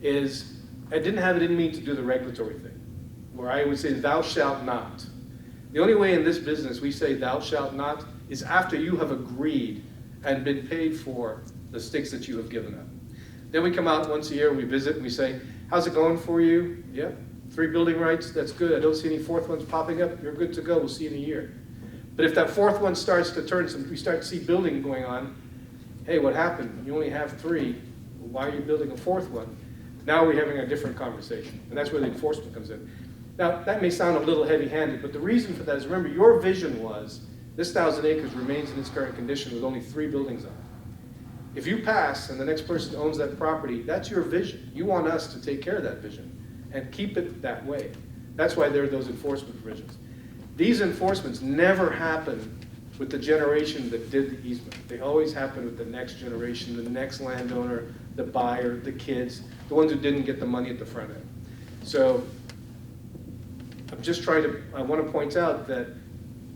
is I didn't have it in me to do the regulatory thing, where I would say, thou shalt not. The only way in this business we say thou shalt not is after you have agreed and been paid for the sticks that you have given up. Then we come out once a year, we visit, and we say, how's it going for you? Yeah, 3 building rights, that's good. I don't see any 4th ones popping up. You're good to go. We'll see you in a year. But if that 4th one starts to turn, we start to see building going on, hey, what happened? You only have 3. Why are you building a 4th one? Now we're having a different conversation, and that's where the enforcement comes in. Now, that may sound a little heavy-handed, but the reason for that is, remember, your vision was this 1,000 acres remains in its current condition with only 3 buildings on it. If you pass and the next person owns that property, that's your vision. You want us to take care of that vision and keep it that way. That's why there are those enforcement provisions. These enforcements never happen with the generation that did the easement. They always happen with the next generation, the next landowner, the buyer, the kids, the ones who didn't get the money at the front end. So I want to point out that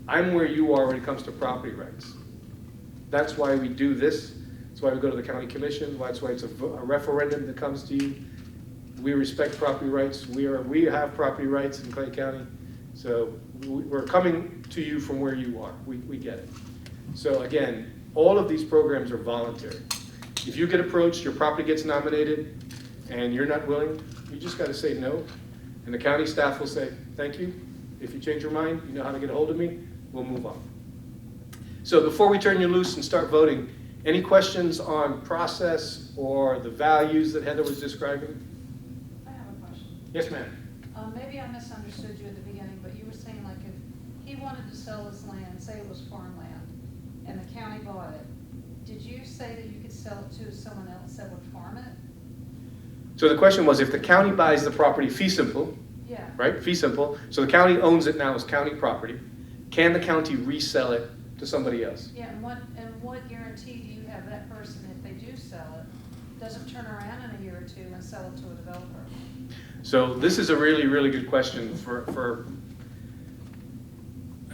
I'm where you are when it comes to property rights. That's why we do this. That's why we go to the county commission. That's why it's a referendum that comes to you. We respect property rights. We have property rights in Clay County. So we're coming to you from where you are. We get it. So again, all of these programs are voluntary. If you get approached, your property gets nominated, and you're not willing, you just got to say no. And the county staff will say, thank you. If you change your mind, you know how to get a hold of me. We'll move on. So before we turn you loose and start voting, any questions on process or the values that Heather was describing? I have a question. Yes, ma'am. Maybe I misunderstood you at the beginning, but you were saying like if he wanted to sell his land, say it was farmland, and the county bought it, did you say that you could sell it to someone else that would farm it? So the question was, if the county buys the property fee simple, Yeah. right, fee simple, so the county owns it now as county property, can the county resell it to somebody else? Yeah, and what guarantee do you have that person, if they do sell it, doesn't turn around in a year or 2 and sell it to a developer? So this is a really, really good question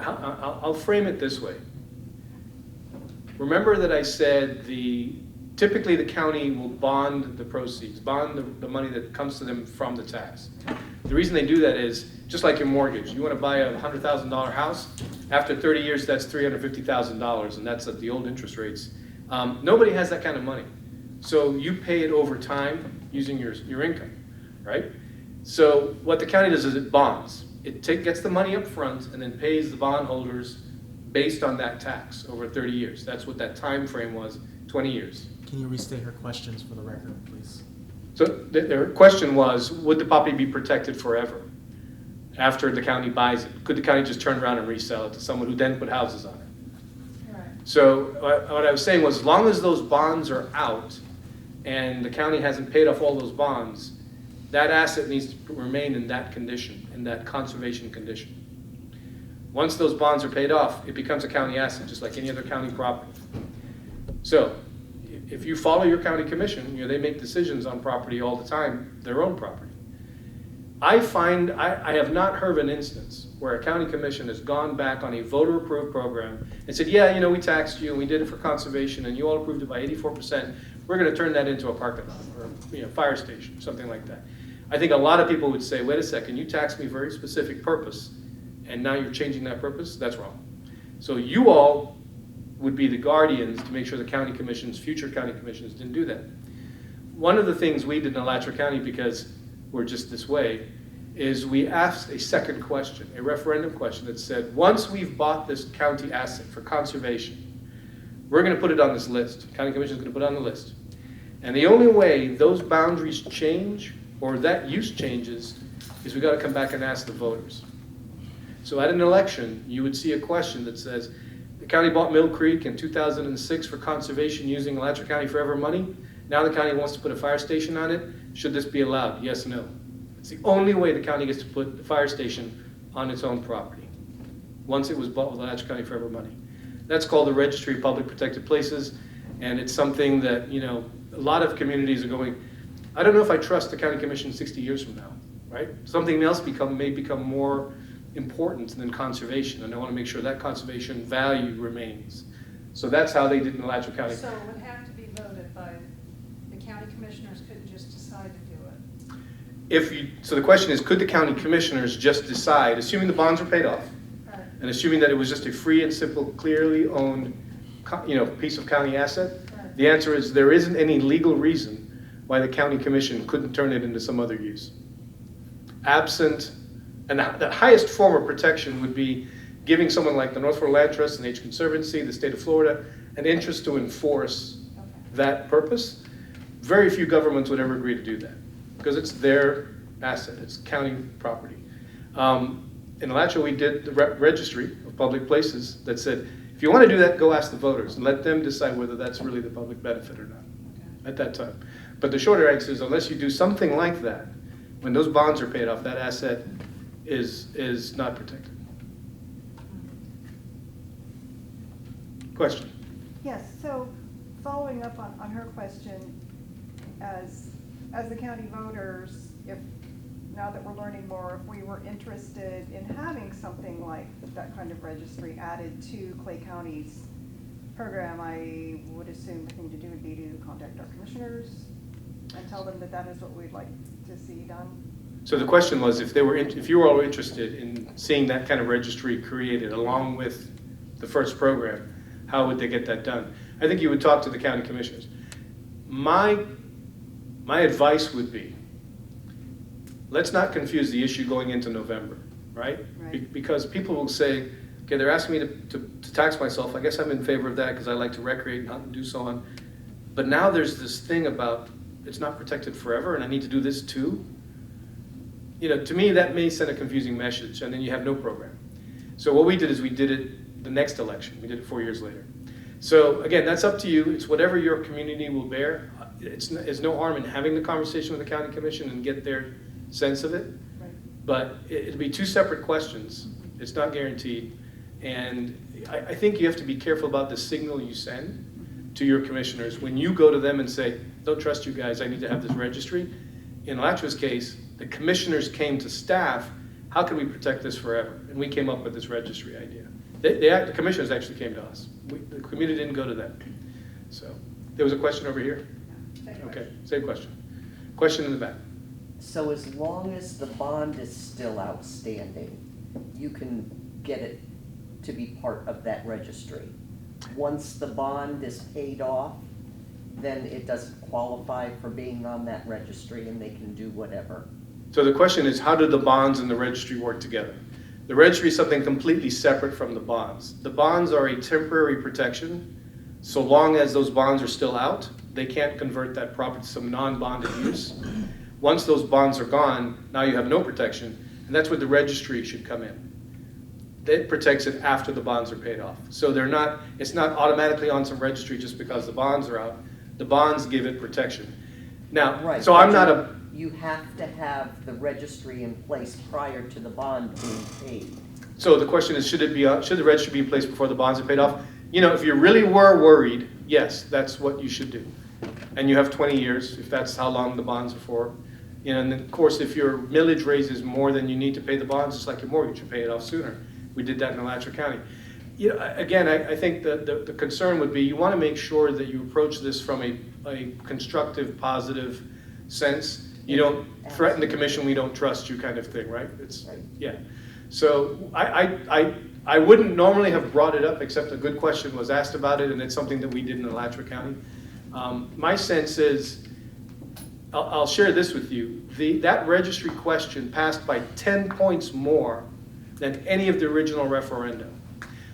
I'll frame it this way. Remember that I said typically the county will bond the proceeds, bond the money that comes to them from the tax. The reason they do that is, just like your mortgage, you want to buy a $100,000 house, after 30 years that's $350,000, and that's at the old interest rates. Nobody has that kind of money. So you pay it over time using your income, right? So what the county does is it bonds. It gets the money up front and then pays the bondholders based on that tax over 30 years. That's what that time frame was, 20 years. Can you restate her questions for the record, please? So their question was, would the property be protected forever after the county buys it? Could the county just turn around and resell it to someone who then put houses on it? Right. So what I was saying was, as long as those bonds are out and the county hasn't paid off all those bonds, that asset needs to remain in that condition, in that conservation condition. Once those bonds are paid off, it becomes a county asset, just like any other county property. So if you follow your county commission, they make decisions on property all the time, their own property. I have not heard of an instance where a county commission has gone back on a voter-approved program and said, yeah, we taxed you and we did it for conservation and you all approved it by 84%. We're going to turn that into a parking lot or fire station, something like that. I think a lot of people would say, wait a second, you taxed me for a very specific purpose and now you're changing that purpose? That's wrong. So you all would be the guardians to make sure the county commissions, future county commissions, didn't do that. One of the things we did in Alachua County, because we're just this way, is we asked a second question, a referendum question that said, once we've bought this county asset for conservation, we're gonna put it on this list. County Commission's gonna put it on the list. And the only way those boundaries change, or that use changes, is we gotta come back and ask the voters. So at an election, you would see a question that says, the county bought Mill Creek in 2006 for conservation using Alachua County Forever money. Now the county wants to put a fire station on it. Should this be allowed? Yes, no. It's the only way the county gets to put the fire station on its own property, once it was bought with Alachua County Forever money. That's called the Registry of Public Protected Places, and it's something that, you know, a lot of communities are going, I don't know if I trust the county commission 60 years from now, right? Something else may become more important than conservation, and I want to make sure that conservation value remains. So that's how they did in Alachua County. So it would have to be voted by, the county commissioners couldn't just decide to do it. So the question is, could the county commissioners just decide, assuming the bonds are paid off, Right. and assuming that it was just a free and simple, clearly owned, piece of county asset? Right. The answer is there isn't any legal reason why the county commission couldn't turn it into some other use. Absent, and the highest form of protection would be giving someone like the North Florida Land Trust and Nature Conservancy, the state of Florida, an interest to enforce Okay. that purpose. Very few governments would ever agree to do that because it's their asset, it's county property. In Alachua, we did the registry of public places that said, if you want to do that, go ask the voters and let them decide whether that's really the public benefit or not at that time. But the shorter answer is, unless you do something like that, when those bonds are paid off, that asset is not protected. Question? Yes, so following up on her question, as the county voters, if, now that we're learning more, if we were interested in having something like that kind of registry added to Clay County's program, I would assume the thing to do would be to contact our commissioners and tell them that that is what we'd like to see done. So the question was, if you were all interested in seeing that kind of registry created along with the first program, how would they get that done? I think you would talk to the county commissioners. My advice would be, let's not confuse the issue going into November, right? Right. Because people will say, okay, they're asking me to tax myself. I guess I'm in favor of that because I like to recreate and hunt and do so on. But now there's this thing about it's not protected forever and I need to do this too. To me, that may send a confusing message, and then you have no program. So what we did is we did it the next election. We did it 4 years later. So again, that's up to you. It's whatever your community will bear. It's no harm in having the conversation with the county commission and get their sense of it. Right. But it'll be two separate questions. It's not guaranteed. And I think you have to be careful about the signal you send to your commissioners. When you go to them and say, don't trust you guys, I need to have this registry. In Alachua's case, the commissioners came to staff, how can we protect this forever? And we came up with this registry idea. The commissioners actually came to us. The community didn't go to them. So there was a question over here? Okay, same question. Question in the back. So as long as the bond is still outstanding, you can get it to be part of that registry. Once the bond is paid off, then it doesn't qualify for being on that registry and they can do whatever. So the question is, how do the bonds and the registry work together? The registry is something completely separate from the bonds. The bonds are a temporary protection. So long as those bonds are still out, they can't convert that property to some non-bonded use. Once those bonds are gone, now you have no protection, and that's where the registry should come in. It protects it after the bonds are paid off. So it's not automatically on some registry just because the bonds are out. The bonds give it protection. Now, Right, so I'm not a... You have to have the registry in place prior to the bond being paid. So the question is, should the registry be in place before the bonds are paid off? If you really were worried, yes, that's what you should do. And you have 20 years, if that's how long the bonds are for. And then, of course, if your millage raises more than you need to pay the bonds, it's like your mortgage, you pay it off sooner. We did that in Alachua County. Again, I think the concern would be you want to make sure that you approach this from a constructive, positive sense. You don't threaten the commission, we don't trust you kind of thing, right? Yeah. So I wouldn't normally have brought it up, except a good question was asked about it, and it's something that we did in Alachua County. My sense is, I'll share this with you. That registry question passed by 10 points more than any of the original referenda.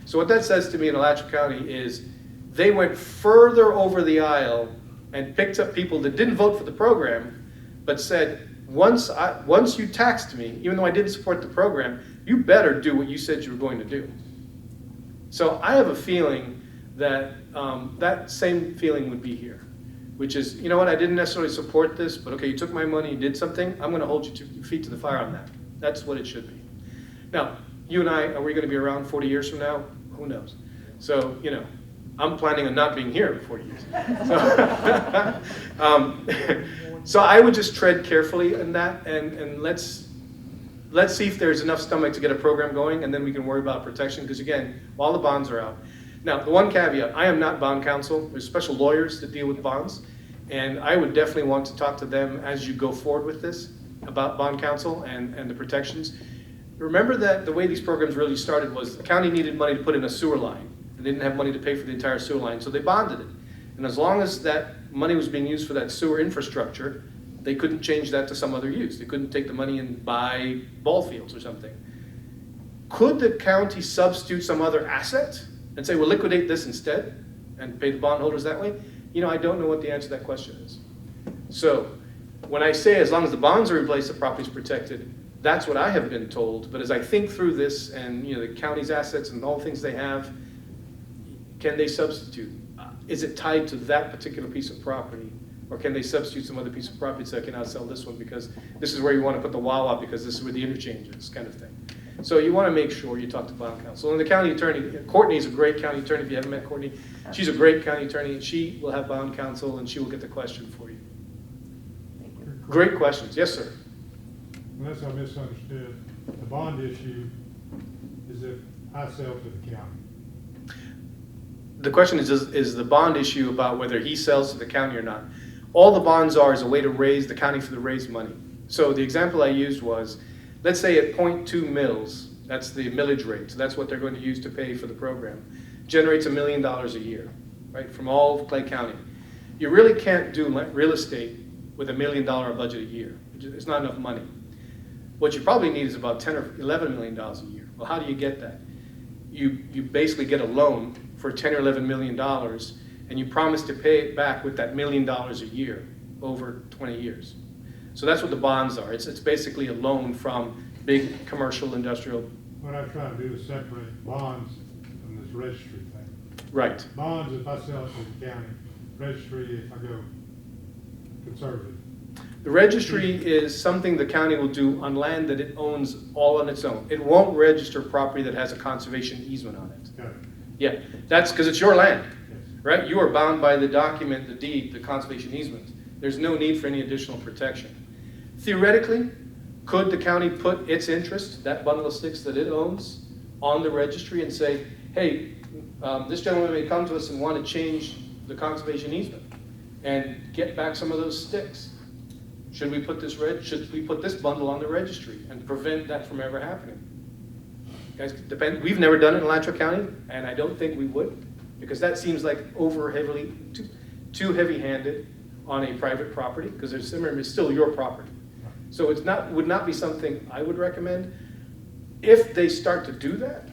So what that says to me in Alachua County is, They went further over the aisle and picked up people that didn't vote for the program, but said, once you taxed me, even though I didn't support the program, you better do what you said you were going to do. So I have a feeling that that same feeling would be here, which is, you know what, I didn't necessarily support this, but okay, you took my money, you did something, I'm going to hold your feet to the fire on that. That's what it should be. Now, you and I, are we going to be around 40 years from now? Who knows? So, you know, I'm planning on not being here in 40 years. So, so I would just tread carefully in that, and let's see if there's enough stomach to get a program going, and then we can worry about protection, because again, while the bonds are out. Now, the one caveat, I am not bond counsel. There's special lawyers that deal with bonds, and I would definitely want to talk to them as you go forward with this about bond counsel and the protections. Remember that the way these programs really started was the county needed money to put in a sewer line, and they didn't have money to pay for the entire sewer line, so they bonded it. And as long as that money was being used for that sewer infrastructure, they couldn't change that to some other use. They couldn't take the money and buy ball fields or something. Could the county substitute some other asset and say, we'll liquidate this instead and pay the bondholders that way? You know, I don't know what the answer to that question is. So when I say as long as the bonds are in place, the property's protected, that's what I have been told. But as I think through this and, you know, the county's assets and all the things they have, can they substitute? Is it tied to that particular piece of property? Or can they substitute some other piece of property so I can outsell this one because this is where you want to put the Wawa because this is where the interchange is, kind of thing. So you want to make sure you talk to bond counsel. And the county attorney, Courtney's a great county attorney. If you haven't met Courtney, she's a great county attorney, and she will have bond counsel and she will get the question for you. Great questions. Yes, sir. Unless I misunderstood, the bond issue is if I sell to the county. The question is the bond issue about whether he sells to the county or not. All the bonds are is a way to raise the county for the raised money. So the example I used was, let's say at 0.2 mils, that's the millage rate, so that's what they're going to use to pay for the program, generates $1 million a year, right, from all of Clay County. You really can't do real estate with $1 million budget a year. It's not enough money. What you probably need is about 10 or $11 million a year. Well, how do you get that? You basically get a loan for 10 or $11 million, and you promise to pay it back with that $1 million a year over 20 years. So that's what the bonds are. It's basically a loan from big commercial, industrial. What I'm trying to do is separate bonds from this registry thing. Right. Bonds if I sell it to the county, registry if I go conservative. The registry is something the county will do on land that it owns all on its own. It won't register property that has a conservation easement on it. Got it. Yeah, that's because it's your land, Yes. right? You are bound by the document, the deed, the conservation easement. There's no need for any additional protection. Theoretically, could the county put its interest, that bundle of sticks that it owns, on the registry and say, hey, this gentleman may come to us and want to change the conservation easement and get back some of those sticks? Should we put this bundle on the registry and prevent that from ever happening? Guys, depend. We've never done it in Alachua County, and I don't think we would, because that seems like too heavy-handed on a private property, because it's still your property. So would not be something I would recommend. If they start to do that,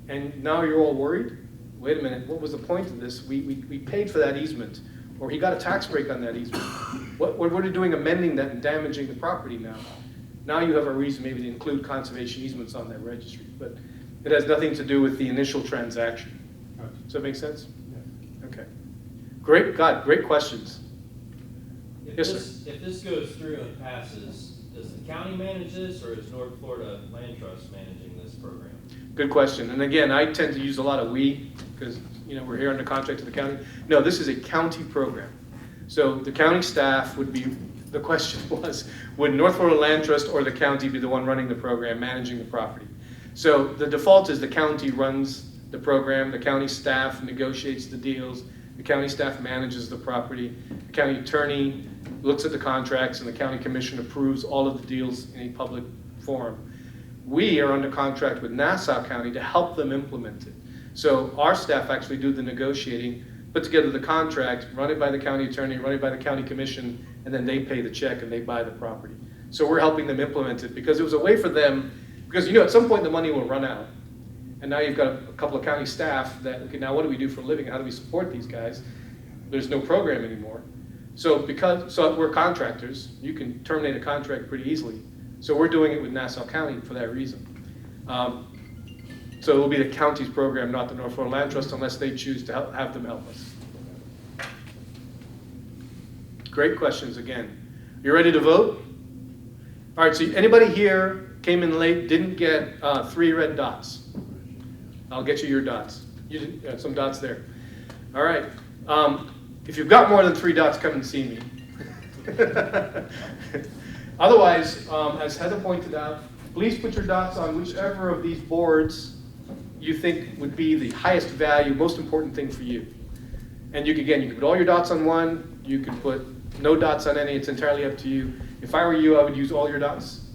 and now you're all worried, wait a minute, what was the point of this? We paid for that easement, or he got a tax break on that easement. What are you doing amending that and damaging the property now? Now you have a reason maybe to include conservation easements on that registry, but it has nothing to do with the initial transaction. Gotcha. Does that make sense? Yes. Okay. Great questions. If Yes, If this goes through and passes, does the county manage this, or is North Florida Land Trust managing this program? Good question. And again, I tend to use a lot of we, because we're here under contract to the county. No, this is a county program. So the county staff would be, the question was, would North Florida Land Trust or the county be the one running the program, managing the property? So the default is the county runs the program, the county staff negotiates the deals, the county staff manages the property, the county attorney looks at the contracts, and the county commission approves all of the deals in a public forum. We are under contract with Nassau County to help them implement it. So our staff actually do the negotiating, put together the contract, run it by the county attorney, run it by the county commission, and then they pay the check and they buy the property. So we're helping them implement it because it was a way for them, because at some point the money will run out. And now you've got a couple of county staff that, okay, now what do we do for a living? How do we support these guys? There's no program anymore. So we're contractors, you can terminate a contract pretty easily. So we're doing it with Nassau County for that reason. So it will be the county's program, not the North Florida Land Trust, unless they choose to have them help us. Great questions again. You ready to vote? All right, so anybody here came in late, didn't get 3 red dots? I'll get you your dots. You did, some dots there. All right. If you've got more than 3 dots, come and see me. Otherwise, as Heather pointed out, please put your dots on whichever of these boards you think would be the highest value, most important thing for you. And you can put all your dots on one, you can put no dots on any, it's entirely up to you. If I were you, I would use all your dots,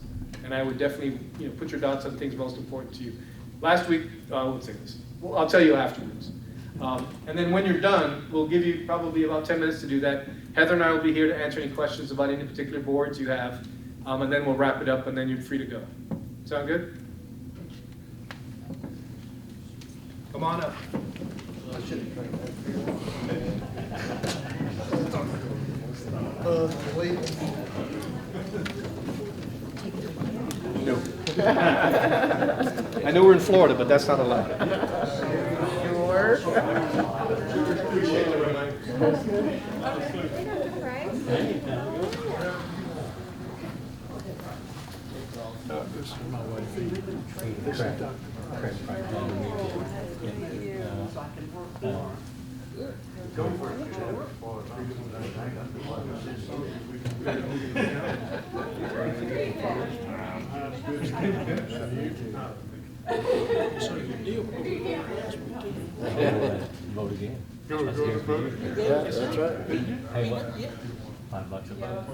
and I would definitely put your dots on things most important to you. Last week, I won't say this, well, I'll tell you afterwards. And then when you're done, we'll give you probably about 10 minutes to do that. Heather and I will be here to answer any questions about any particular boards you have, and then we'll wrap it up, and then you're free to go. Sound good? Come on up. No. I know we're in Florida, but that's not allowed. Appreciate it, Vote again. Go to vote. Yeah, that's right. Hey, what? $5 a vote.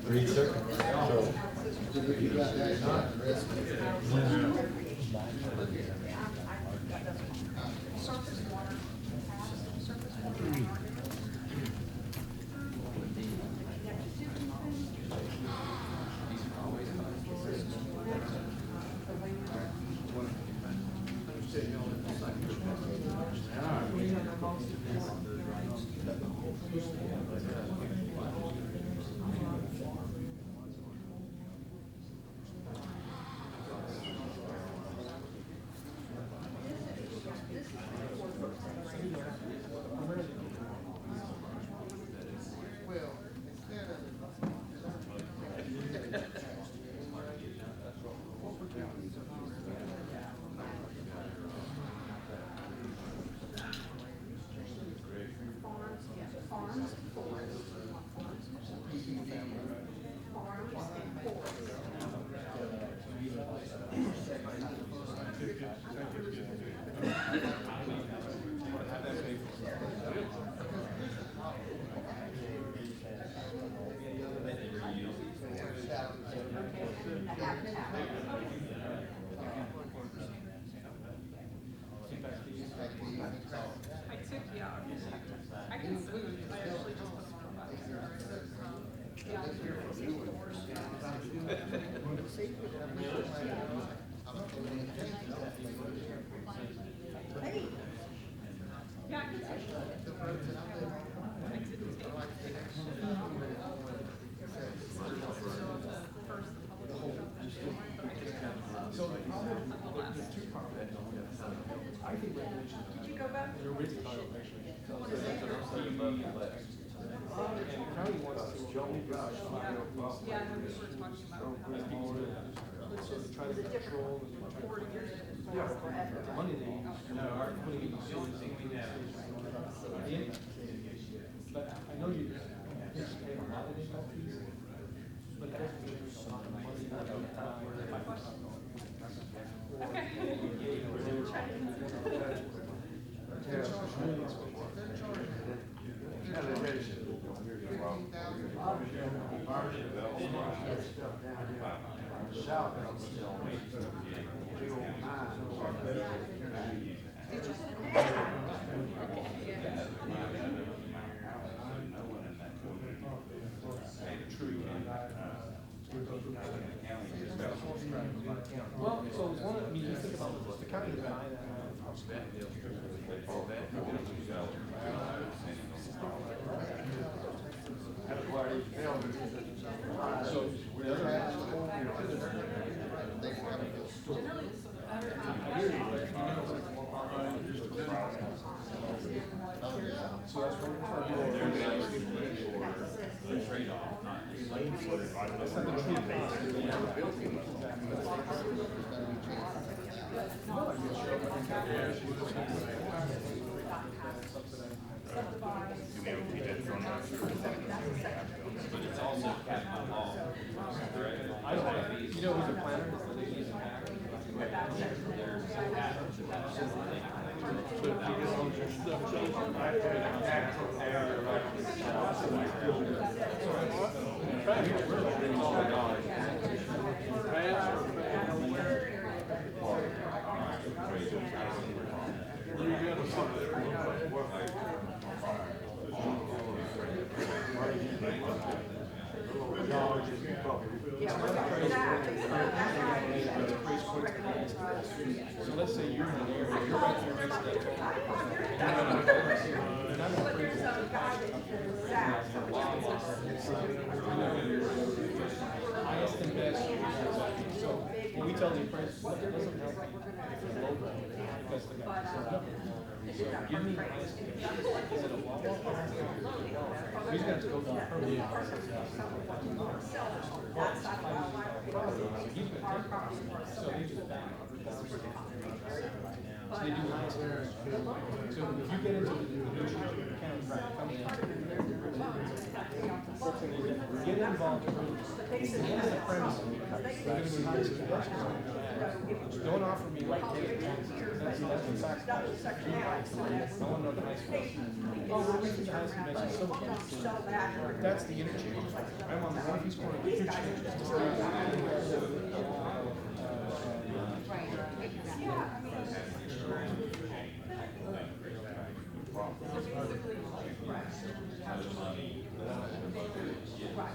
Read circle. Well, so one, I mean, you think about this, the county is buying that land. So the other But it's also capital law. I don't know, you know who's the planner? So let's say you're in an area, you're right there next to that toll. You're not gonna appraise highest and best. So when we tell the appraisers, look, it doesn't help me if it's low value, because the guy says, no. So give me the highest and best. Is it a wall? He's gonna have to go down permanently. He's gonna take it. So they just back $100,000. So they do highest and best. So if you get into the negotiation accounts, coming out, get involved early. Don't offer me like that's the tax. I want to know the highest best. Oh, we're reaching the highest and best. So that's the interchange. I'm on the northeast corner of the interchange.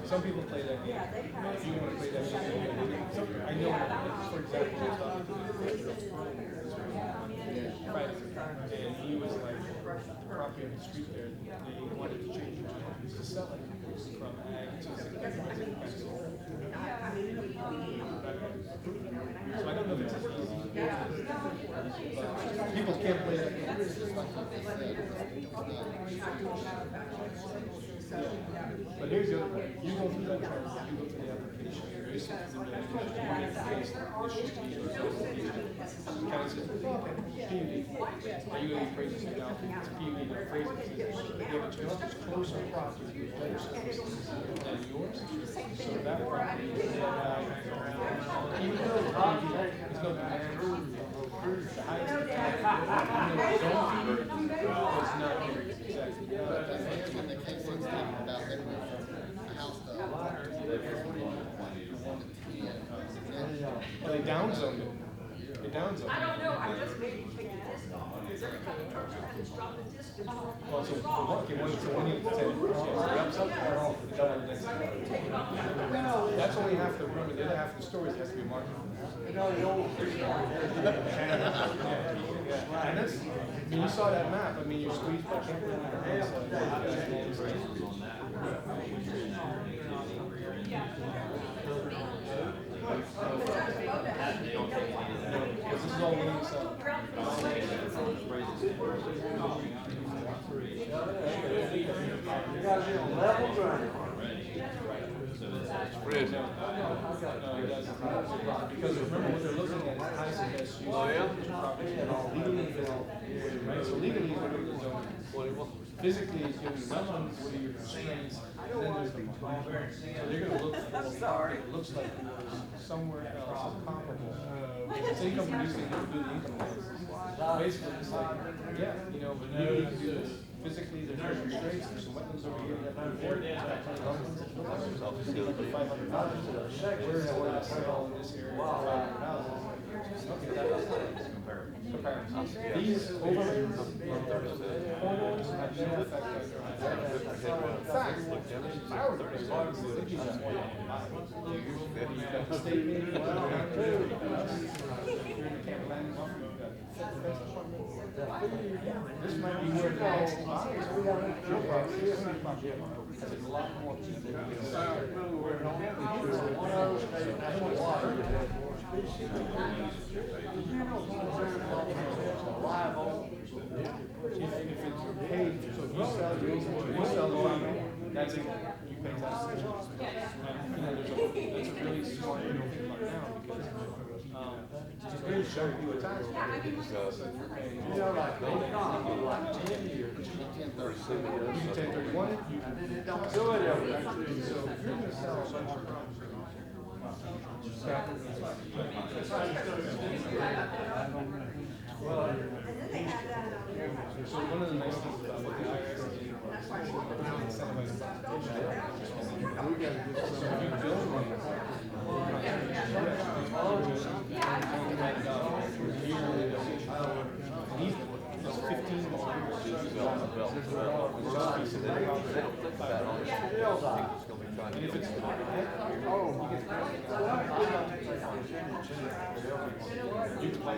Some people play that game. If you want to play that game, I know, for example, right, and he was like, the property on the street there, they wanted to change it to sell it from ag to residential. So I don't know if it's as easy. But people can't play that game. But here's the other part. You go through that chart, you go through the application, you listen to the case, the county says, okay, PUD. Are you going to appraise this now? It's PUD, the appraisal says, yeah, but you know, it's closer property with better services than yours. So that property is even though the PUD is no demand, the highest it's not here. Exactly. Well, they downzoned it. They downzoned it. I don't know, I just maybe take the distance, because every time it turns around, it's dropping distance. Well, so one unit to 10, that's only half the room, and the other half of the stories has to be marked. And that's, I mean, you saw that map, I mean, you're squeezed by Camp this is all winning stuff. Because remember what they're looking at is highest and best use. Oh, yeah? Legally, right? So legally, what are the zoning? Physically, it's going to be wetlands, what are your constraints, and then there's the bond. So they're going to look for what it looks like somewhere else comparable. So income producing, they do the income analysis. Basically, it's like, yeah, you know, but legally you do this. Physically, there's no constraints, there's some wetlands over here that don't work. Like $500, where is it to sell in this area for $500? These overlays, corridors have no effect This might be where the next it's a lot more if it's paid, so if you sell the property, that's it, you pay taxes. That's a really smart thing to think about now, because, just really show you a tax. So if you're paying. You can 1031 it, you can do it. So if you're gonna sell a bunch of property, so one of the nice things about what the IRS is doing is incentivizing competition. We gotta get some of you building these 15 and if it's you can buy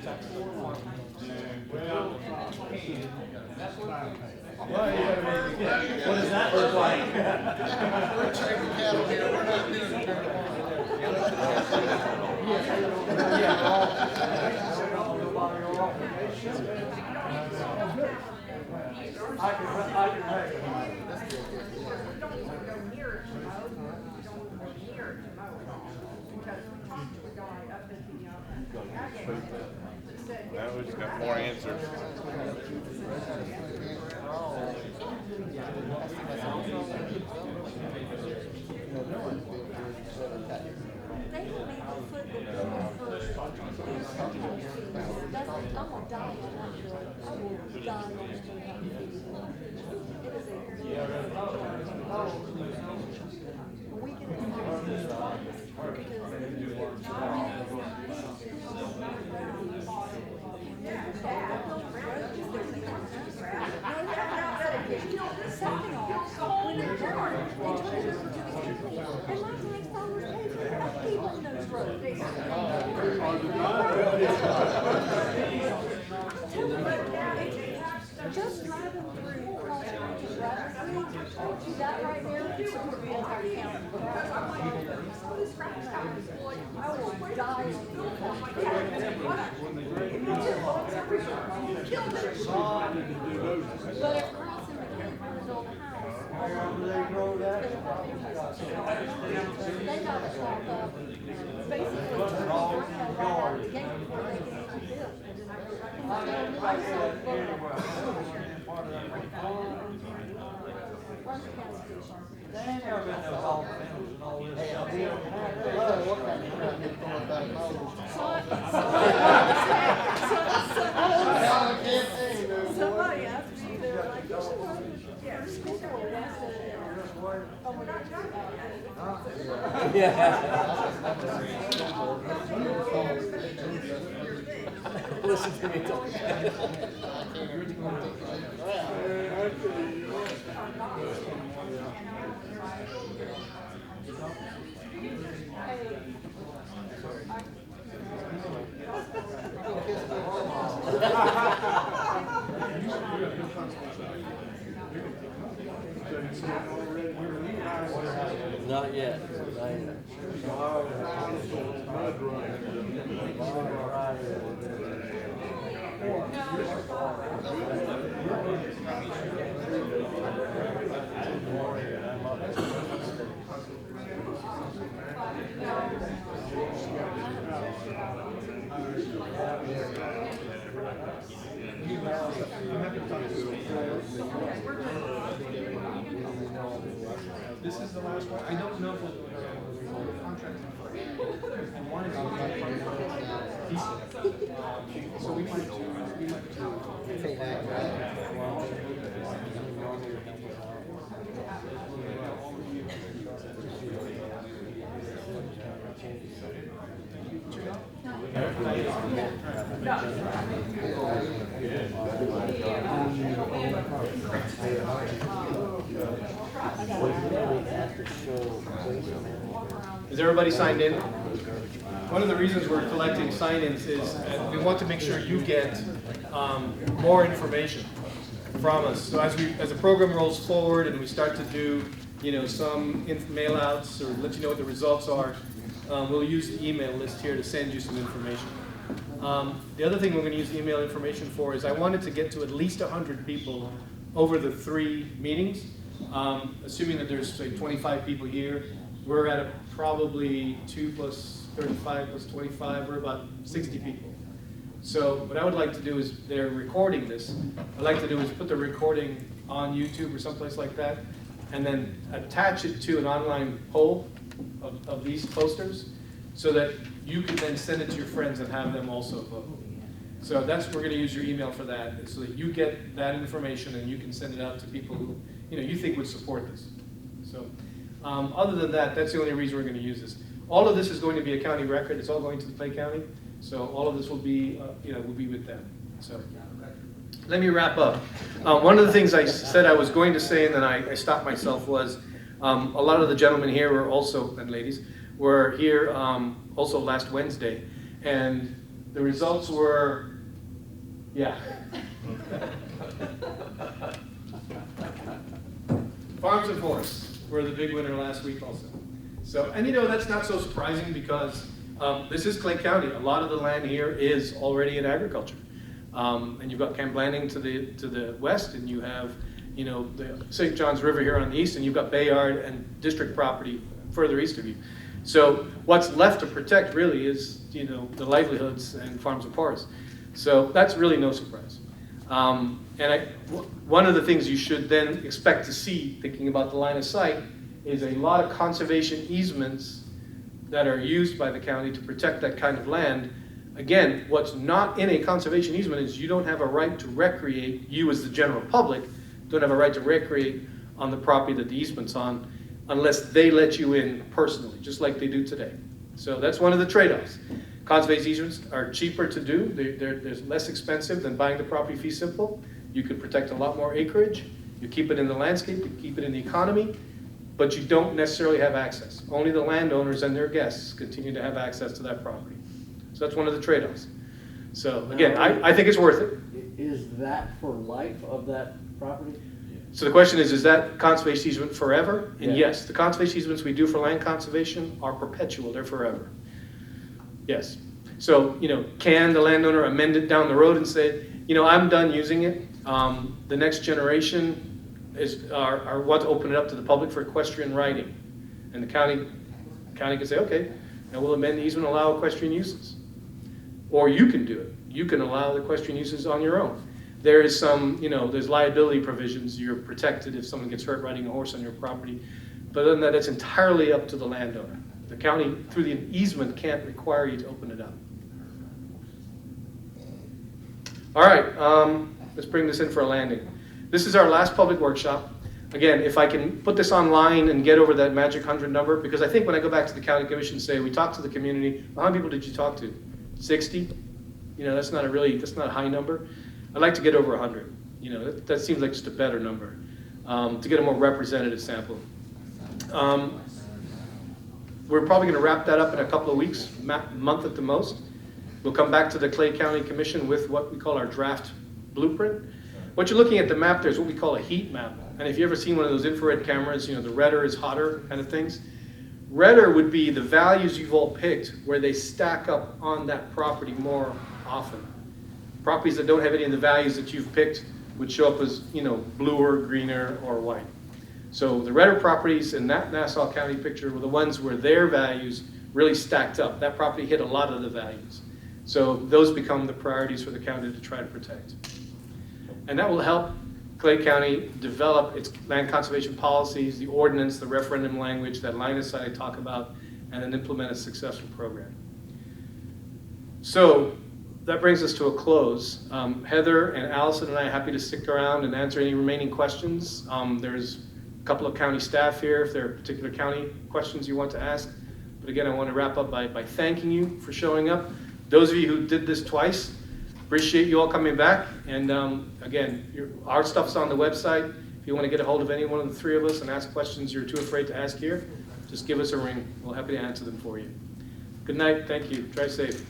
taxes on one. What does that look like? We're checking cattle here, we're not doing Now we just got more answers. They will make the foot the bill first. That's, I'm gonna die on that bill. I will die on that bill. It is a. We can second off, when they're born, they turn it over to the county. And my grandfather paid for that people on those roads. Just driving through Colorado to Bradley, to that right there, it's going to be entire county. I will die but if crossing the Cleveland's old house, they got to clock up, basically, right out of the gate before they get into the bill. I run the county station. They ain't never been no golf fields and all this. What kind of crap is going back Somebody asked me, they were like, you should run the school board. And I said, oh, we're not talking about that. Listen to me talk. Not yet. This is the last one. I don't know if we'll contract and one is so we might do. Is everybody signed in? One of the reasons we're collecting sign-ins is we want to make sure you get more information from us. So as the program rolls forward and we start to do, some mail outs or let you know what the results are, we'll use the email list here to send you some information. The other thing we're going to use the email information for is I wanted to get to at least 100 people over the 3 meetings. Assuming that there's, say, 25 people here, we're at probably 2 plus 35 plus 25, we're about 60 people. So what I would like to do is, they're recording this, I'd like to do is put the recording on YouTube or someplace like that, and then attach it to an online poll of these posters, so that you can then send it to your friends and have them also vote. So we're going to use your email for that, so that you get that information and you can send it out to people who you think would support this. So other than that, that's the only reason we're going to use this. All of this is going to be a county record. It's all going to the Clay County. So all of this will be, will be with them. So let me wrap up. One of the things I said I was going to say, and then I stopped myself, was a lot of the gentlemen here were also, and ladies, were here also last Wednesday. And the results were, yeah. Farms and Forests were the big winner last week also. So, and that's not so surprising because this is Clay County. A lot of the land here is already in agriculture. And you've got Camp Blanding to the west, and you have, the St. Johns River here on the east, and you've got Bayard and district property further east of you. So what's left to protect really is, the livelihoods and farms and forests. So that's really no surprise. One of the things you should then expect to see, thinking about the line of sight, is a lot of conservation easements that are used by the county to protect that kind of land. Again, what's not in a conservation easement is you don't have a right to recreate, you as the general public, don't have a right to recreate on the property that the easement's on unless they let you in personally, just like they do today. So that's one of the trade-offs. Conservation easements are cheaper to do. They're less expensive than buying the property fee simple. You can protect a lot more acreage. You keep it in the landscape, you keep it in the economy, but you don't necessarily have access. Only the landowners and their guests continue to have access to that property. So that's one of the trade-offs. So again, I think it's worth it. Is that for life of that property? So the question is that conservation easement forever? And Yeah. yes, the conservation easements we do for land conservation are perpetual, they're forever. Yes. So, can the landowner amend it down the road and say, I'm done using it. The next generation are want to open it up to the public for equestrian riding. And the county can say, okay, now we'll amend the easement and allow equestrian uses. Or you can do it. You can allow the equestrian uses on your own. There is some, there's liability provisions. You're protected if someone gets hurt riding a horse on your property. But other than that, it's entirely up to the landowner. The county, through the easement, can't require you to open it up. All right, let's bring this in for a landing. This is our last public workshop. Again, if I can put this online and get over that magic 100 number, because I think when I go back to the county commission and say, we talked to the community, how many people did you talk to? 60? That's not a high number. I'd like to get over 100. That seems like just a better number to get a more representative sample. We're probably going to wrap that up in a couple of weeks, month at the most. We'll come back to the Clay County Commission with what we call our draft blueprint. What you're looking at the map there is what we call a heat map. And if you've ever seen one of those infrared cameras, the redder is hotter kind of things. Redder would be the values you've all picked where they stack up on that property more often. Properties that don't have any of the values that you've picked would show up as, bluer, greener, or white. So the redder properties in that Nassau County picture were the ones where their values really stacked up. That property hit a lot of the values. So those become the priorities for the county to try to protect. And that will help Clay County develop its land conservation policies, the ordinance, the referendum language, that line of sight I talk about, and then implement a successful program. So that brings us to a close. Heather and Allison and I are happy to stick around and answer any remaining questions. There's a couple of county staff here if there are particular county questions you want to ask. But again, I want to wrap up by thanking you for showing up. Those of you who did this twice, Appreciate you all coming back. And again, our stuff's on the website. If you want to get a hold of any one of the three of us and ask questions you're too afraid to ask here, just give us a ring. We're happy to answer them for you. Good night. Thank you. Drive safe.